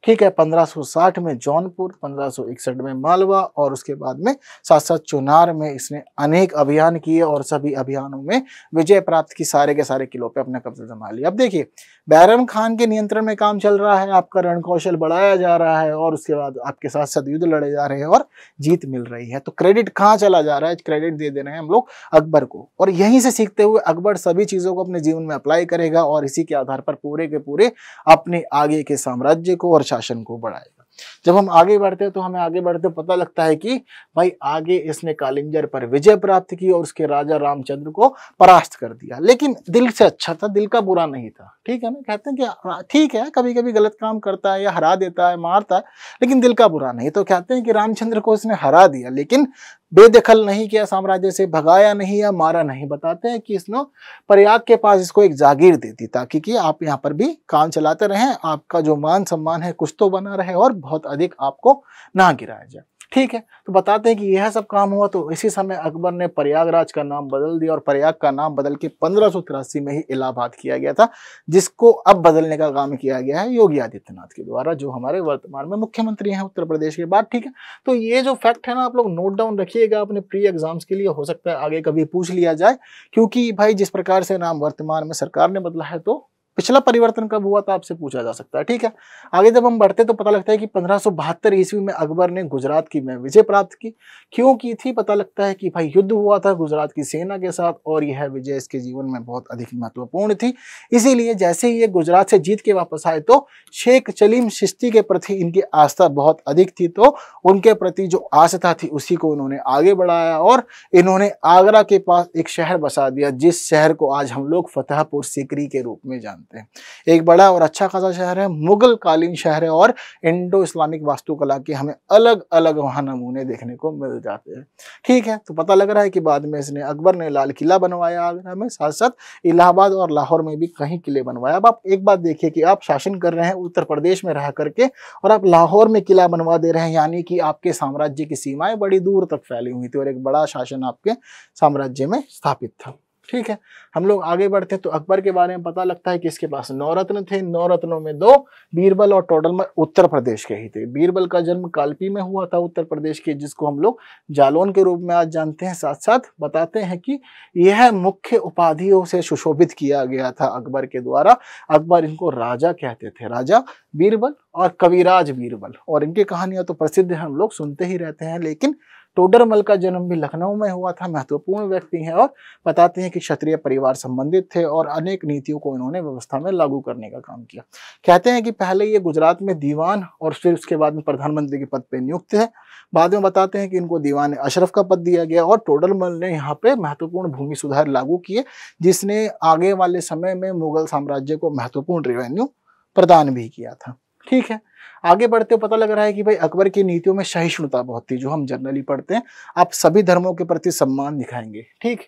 ठीक है, 1560 में जौनपुर, 1561 में मालवा और उसके बाद में साथ साथ चुनार में इसने अनेक अभियान किए और सभी अभियानों में विजय प्राप्त की, सारे के सारे किलों पे अपना कब्जा जमा लिया। अब देखिए बैरम खान के नियंत्रण में काम चल रहा है, आपका रण कौशल बढ़ाया जा रहा है और उसके बाद आपके साथ साथ युद्ध लड़े जा रहे हैं और जीत मिल रही है। तो क्रेडिट कहाँ चला जा रहा है? क्रेडिट दे दे रहे हैं हम लोग अकबर को, और यहीं से सीखते हुए अकबर सभी चीजों को अपने जीवन में अप्लाई करेगा और इसी के आधार पर पूरे के पूरे अपने आगे के साम्राज्य को और शासन को बढ़ाएगा। जब हम आगे बढ़ते हैं तो हमें आगे बढ़ते पता लगता है कि भाई आगे इसने कालिंजर पर विजय प्राप्त की और उसके राजा रामचंद्र को परास्त कर दिया, लेकिन दिल से अच्छा था, दिल का बुरा नहीं था। ठीक है ना, कहते हैं कि ठीक है कभी कभी गलत काम करता है या हरा देता है, मारता है, लेकिन दिल का बुरा नहीं। तो कहते हैं कि रामचंद्र को इसने हरा दिया लेकिन बेदखल नहीं किया, साम्राज्य से भगाया नहीं या मारा नहीं। बताते हैं कि इसने प्रयाग के पास इसको एक जागीर दे दी ताकि कि आप यहाँ पर भी काम चलाते रहें, आपका जो मान सम्मान है कुछ तो बना रहे और बहुत अधिक आपको ना गिराया जाए। ठीक है, तो बताते हैं कि यह सब काम हुआ तो इसी समय अकबर ने प्रयागराज का नाम बदल दिया और प्रयाग का नाम बदल के 1583 में ही इलाहाबाद किया गया था, जिसको अब बदलने का काम किया गया है योगी आदित्यनाथ के द्वारा, जो हमारे वर्तमान में मुख्यमंत्री हैं उत्तर प्रदेश के बाद। ठीक है, तो ये जो फैक्ट है ना आप लोग नोट डाउन रखिएगा अपने प्री एग्जाम्स के लिए, हो सकता है आगे कभी पूछ लिया जाए, क्योंकि भाई जिस प्रकार से नाम वर्तमान में सरकार ने बदला है तो पिछला परिवर्तन कब हुआ था आपसे पूछा जा सकता है। ठीक है, आगे जब हम बढ़ते तो पता लगता है कि 1572 ईस्वी में अकबर ने गुजरात की में विजय प्राप्त की। क्यों की थी? पता लगता है कि भाई युद्ध हुआ था गुजरात की सेना के साथ और यह विजय इसके जीवन में बहुत अधिक महत्वपूर्ण थी। इसीलिए जैसे ही ये गुजरात से जीत के वापस आए तो शेख सलीम चिश्ती के प्रति इनकी आस्था बहुत अधिक थी, तो उनके प्रति जो आस्था थी उसी को उन्होंने आगे बढ़ाया और इन्होंने आगरा के पास एक शहर बसा दिया, जिस शहर को आज हम लोग फतेहपुर सीकरी के रूप में जानते हैं। एक बड़ा और अच्छा खासा शहर है, मुगल कालीन शहर है और इंडो इस्लामिक वास्तुकला के हमें अलग अलग वहां नमूने देखने को मिल जाते हैं। ठीक है, तो पता लग रहा है कि बाद में इसने अकबर ने लाल किला बनवाया आगरा में, साथ साथ इलाहाबाद और लाहौर में भी कहीं किले बनवाया। अब आप एक बात देखिए कि आप शासन कर रहे हैं उत्तर प्रदेश में रह करके और आप लाहौर में किला बनवा दे रहे हैं, यानी कि आपके साम्राज्य की सीमाएं बड़ी दूर तक फैली हुई थी और एक बड़ा शासन आपके साम्राज्य में स्थापित था। ठीक है, हम लोग आगे बढ़ते हैं तो अकबर के बारे में पता लगता है कि इसके पास 9 रत्न थे। 9 रत्नों में 2 बीरबल और टोडरमल उत्तर प्रदेश के ही थे। बीरबल का जन्म कालपी में हुआ था उत्तर प्रदेश के, जिसको हम लोग जालौन के रूप में आज जानते हैं। साथ साथ बताते हैं कि यह मुख्य उपाधियों से सुशोभित किया गया था अकबर के द्वारा। अकबर इनको राजा कहते थे, राजा बीरबल और कविराज बीरबल, और इनकी कहानियां तो प्रसिद्ध है, हम लोग सुनते ही रहते हैं। लेकिन टोडरमल का जन्म भी लखनऊ में हुआ था, महत्वपूर्ण व्यक्ति हैं और बताते हैं कि क्षत्रिय परिवार संबंधित थे और अनेक नीतियों को इन्होंने व्यवस्था में लागू करने का काम किया। कहते हैं कि पहले ये गुजरात में दीवान और फिर उसके बाद में प्रधानमंत्री के पद पे नियुक्त है। बाद में बताते हैं कि इनको दीवान अशरफ का पद दिया गया और टोडरमल ने यहाँ पे महत्वपूर्ण भूमि सुधार लागू किए, जिसने आगे वाले समय में मुगल साम्राज्य को महत्वपूर्ण रेवेन्यू प्रदान भी किया था। ठीक है, आगे बढ़ते पता लग रहा है कि भाई अकबर की नीतियों में सहिष्णुता बहुत थी, जो हम जनरली पढ़ते हैं, आप सभी धर्मों के प्रति सम्मान दिखाएंगे। ठीक,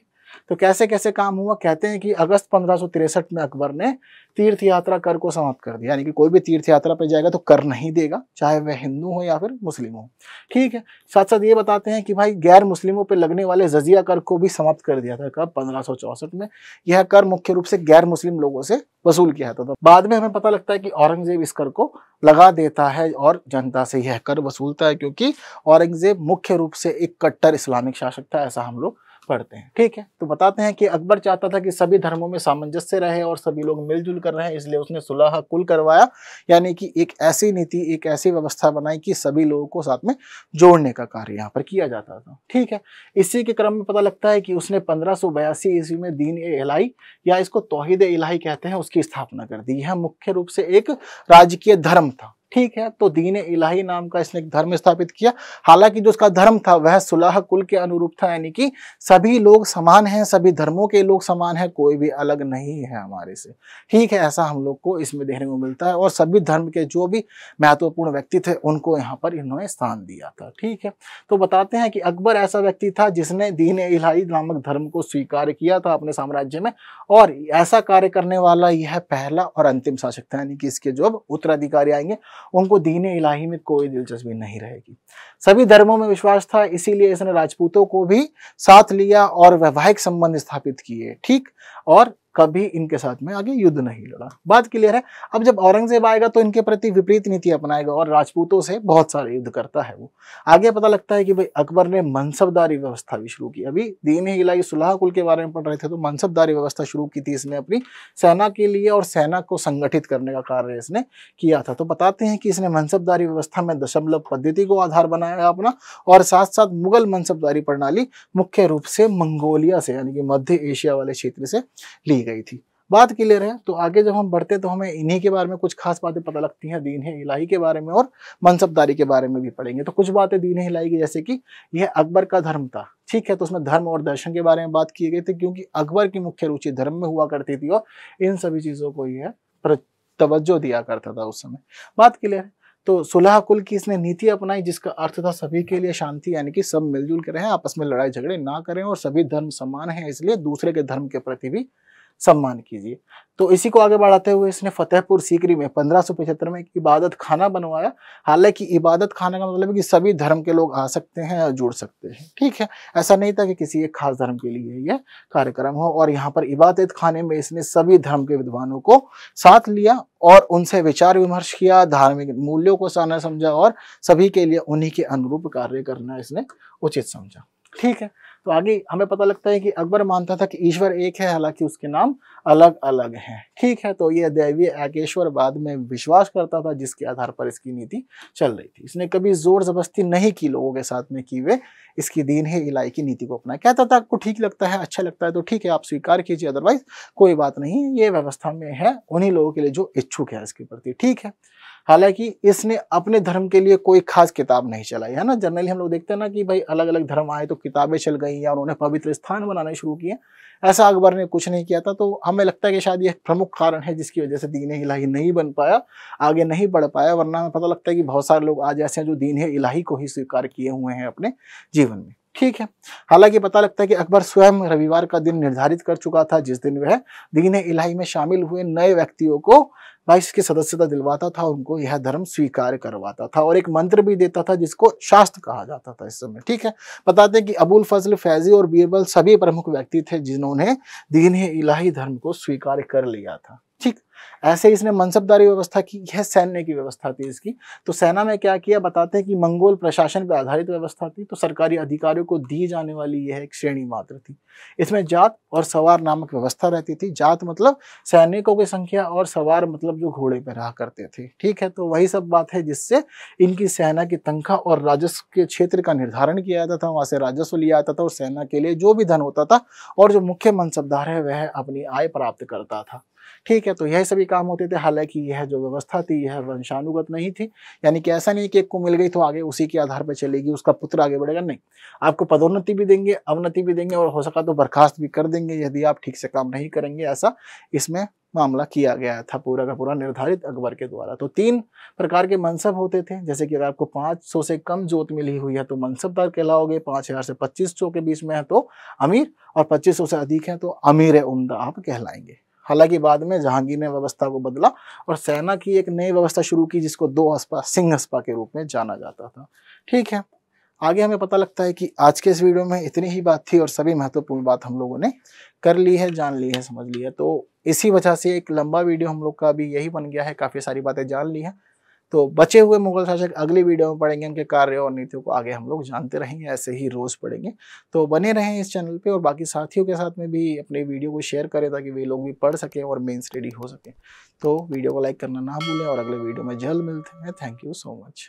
तो कैसे कैसे काम हुआ, कहते हैं कि अगस्त 1563 में अकबर ने तीर्थ यात्रा कर को समाप्त कर दिया, यानी कि कोई भी तीर्थ यात्रा पे जाएगा तो कर नहीं देगा, चाहे वह हिंदू हो या फिर मुस्लिम हो। ठीक है, साथ साथ ये बताते हैं कि भाई गैर मुस्लिमों पे लगने वाले जजिया कर को भी समाप्त कर दिया था। कब? 1564 में। यह कर मुख्य रूप से गैर मुस्लिम लोगों से वसूल किया था। बाद में हमें पता लगता है कि औरंगजेब इस कर को लगा देता है और जनता से यह कर वसूलता है, क्योंकि औरंगजेब मुख्य रूप से एक कट्टर इस्लामिक शासक था, ऐसा हम लोग पढ़ते हैं। ठीक है, तो बताते हैं कि अकबर चाहता था कि सभी धर्मों में सामंजस्य रहे और सभी लोग मिलजुल कर रहे, इसलिए उसने सुलह कुल करवाया, यानी कि एक ऐसी नीति, एक ऐसी व्यवस्था बनाई कि सभी लोगों को साथ में जोड़ने का कार्य यहाँ पर किया जाता था। ठीक है, इसी के क्रम में पता लगता है कि उसने 1582 ईस्वी में दीन ए इलाही, या इसको तौहीद ए इलाही कहते हैं, उसकी स्थापना कर दी। यह मुख्य रूप से एक राजकीय धर्म था। ठीक है, तो दीन ए इलाही नाम का इसने एक धर्म स्थापित किया। हालांकि जो उसका धर्म था वह सुलह कुल के अनुरूप था, यानी कि सभी लोग समान हैं, सभी धर्मों के लोग समान हैं, कोई भी अलग नहीं है हमारे से। ठीक है, ऐसा हम लोग को इसमें देखने को मिलता है, और सभी धर्म के जो भी महत्वपूर्ण व्यक्ति थे उनको यहाँ पर इन्होंने स्थान दिया था। ठीक है, तो बताते हैं कि अकबर ऐसा व्यक्ति था जिसने दीन ए इलाही नामक धर्म को स्वीकार किया था अपने साम्राज्य में, और ऐसा कार्य करने वाला यह पहला और अंतिम शासक था, यानी कि इसके जो उत्तराधिकारी आएंगे उनको दीन ए इलाही में कोई दिलचस्पी नहीं रहेगी। सभी धर्मों में विश्वास था, इसीलिए इसने राजपूतों को भी साथ लिया और वैवाहिक संबंध स्थापित किए। ठीक, और कभी इनके साथ में आगे युद्ध नहीं लड़ा। बात क्लियर है। अब जब औरंगजेब आएगा तो इनके प्रति विपरीत नीति अपनाएगा और राजपूतों से बहुत सारे युद्ध करता है वो। आगे पता लगता है कि भाई अकबर ने मनसबदारी व्यवस्था भी शुरू की। अभी दीन ए इलाही सुलह कुल के बारे में पढ़ रहे थे, तो मनसबदारी व्यवस्था शुरू की थी इसने अपनी सेना के लिए, और सेना को संगठित करने का कार्य इसने किया था। तो बताते हैं कि इसने मनसबदारी व्यवस्था में दशमलव पद्धति को आधार बनाया अपना, और साथ साथ मुगल मनसबदारी प्रणाली मुख्य रूप से मंगोलिया से, यानी कि मध्य एशिया वाले क्षेत्र से ली गई थी। बात क्लियर है। तो आगे जब हम बढ़ते तो हमें इन्हीं के बारे में कुछ खास बातें पता लगती हैं, दीन ए इलाही के बारे में और मनसबदारी के बारे में भी पढ़ेंगे। तो कुछ बातें दीन ए इलाही की, जैसे कि यह अकबर का धर्म था। ठीक है, तो उसमें धर्म और दर्शन के बारे में बात की गई थी, क्योंकि अकबर की मुख्य रुचि धर्म में हुआ करती थी और इन सभी चीजों को यह तवज्जो दिया करता था उस समय। बात क्लियर है। तो सुलह कुल की इसने नीति अपनाई, जिसका अर्थ था सभी के लिए शांति, यानी कि सब मिलजुल कर रहें, आपस में लड़ाई झगड़े ना करें, और सभी धर्म समान हैं, इसलिए दूसरे के धर्म के प्रति भी सम्मान कीजिए। तो इसी को आगे बढ़ाते हुए इसने फतेहपुर सीकरी में 1575 में एक इबादत खाना बनवाया। हालांकि इबादत खाना का मतलब है कि सभी धर्म के लोग आ सकते हैं और जुड़ सकते हैं। ठीक है, ऐसा नहीं था कि किसी एक खास धर्म के लिए यह कार्यक्रम हो। और यहाँ पर इबादत खाने में इसने सभी धर्म के विद्वानों को साथ लिया और उनसे विचार विमर्श किया, धार्मिक मूल्यों को जाना समझा, और सभी के लिए उन्हीं के अनुरूप कार्य करना इसने उचित समझा। ठीक है, तो आगे हमें पता लगता है कि अकबर मानता था कि ईश्वर एक है, हालांकि उसके नाम अलग अलग हैं। ठीक है, तो यह दैवीय एकेश्वरवाद में विश्वास करता था, जिसके आधार पर इसकी नीति चल रही थी। इसने कभी जोर जबरदस्ती नहीं की लोगों के साथ में कि वे इसकी दीन ए इलाही की नीति को अपनाए। कहता था आपको ठीक लगता है, अच्छा लगता है तो ठीक है, आप स्वीकार कीजिए, अदरवाइज कोई बात नहीं, ये व्यवस्था में है उन्हीं लोगों के लिए जो इच्छुक है इसके प्रति। ठीक है, हालांकि इसने अपने धर्म के लिए कोई खास किताब नहीं चलाई है ना। जनरली हम लोग देखते हैं ना कि भाई अलग अलग धर्म आए तो किताबें चल गई या उन्होंने पवित्र स्थान बनाने शुरू किए, ऐसा अकबर ने कुछ नहीं किया था। तो हमें लगता है कि शायद ये प्रमुख कारण है जिसकी वजह से दीन ए इलाही नहीं बन पाया, आगे नहीं बढ़ पाया। वरना हमें पता लगता है कि बहुत सारे लोग आज ऐसे हैं जो दीन ए इलाही को ही स्वीकार किए हुए हैं अपने जीवन में। ठीक है, हालांकि पता लगता है कि अकबर स्वयं रविवार का दिन निर्धारित कर चुका था, जिस दिन वह दीन ए इलाही में शामिल हुए नए व्यक्तियों को इसकी सदस्यता दिलवाता था, उनको यह धर्म स्वीकार करवाता था, और एक मंत्र भी देता था जिसको शास्त्र कहा जाता था इस समय। ठीक है, बताते हैं कि अबुल फजल, फैजी और बीरबल सभी प्रमुख व्यक्ति थे जिन्होंने दीन ए इलाही धर्म को स्वीकार कर लिया था। ठीक, ऐसे इसने मनसबदारी व्यवस्था की। यह सैन्य की व्यवस्था थी इसकी। तो सेना में क्या किया, बताते हैं कि मंगोल प्रशासन पर आधारित व्यवस्था थी। तो सरकारी अधिकारियों को दी जाने वाली यह एक श्रेणी मात्र थी। इसमें जात और सवार नामक व्यवस्था रहती थी। जात मतलब सैनिकों की संख्या, और सवार मतलब जो घोड़े पर रहा करते थे। ठीक है, तो वही सब बात है जिससे इनकी सेना की तनख्वाह और राजस्व के क्षेत्र का निर्धारण किया जाता था, वहां से राजस्व लिया जाता था, और सेना के लिए जो भी धन होता था और जो मुख्य मनसबदार है वह अपनी आय प्राप्त करता था। ठीक है, तो यह सभी काम होते थे। हालांकि यह जो व्यवस्था थी यह वंशानुगत नहीं थी, यानी कि ऐसा नहीं कि एक को मिल गई तो आगे उसी के आधार पर चलेगी, उसका पुत्र आगे बढ़ेगा, नहीं। आपको पदोन्नति भी देंगे, अवनति भी देंगे, और हो सका तो बर्खास्त भी कर देंगे यदि आप ठीक से काम नहीं करेंगे, ऐसा इसमें मामला किया गया था, पूरा का पूरा निर्धारित अकबर के द्वारा। तो 3 प्रकार के मनसब होते थे, जैसे कि अगर आपको 500 से कम जोत मिली हुई है तो मनसबदार कहलाओगे, 5000 से 2500 के बीच में है तो अमीर, और 2500 से अधिक है तो अमीर उम्दा आप कहलाएंगे। हालांकि बाद में जहांगीर ने व्यवस्था को बदला और सेना की एक नई व्यवस्था शुरू की जिसको 2 अस्पा सिंह अस्पा के रूप में जाना जाता था। ठीक है, आगे हमें पता लगता है कि आज के इस वीडियो में इतनी ही बात थी और सभी महत्वपूर्ण बात हम लोगों ने कर ली है, जान ली है, समझ ली है। तो इसी वजह से एक लंबा वीडियो हम लोग का अभी यही बन गया है, काफ़ी सारी बातें जान ली हैं। तो बचे हुए मुगल शासक अगली वीडियो में पढ़ेंगे, उनके कार्य और नीतियों को आगे हम लोग जानते रहेंगे, ऐसे ही रोज़ पढ़ेंगे। तो बने रहें इस चैनल पे और बाकी साथियों के साथ में भी अपने वीडियो को शेयर करें ताकि वे लोग भी पढ़ सकें और मेंस रेडी हो सकें। तो वीडियो को लाइक करना ना भूलें और अगले वीडियो में जल्द मिलते हैं। Thank you so much.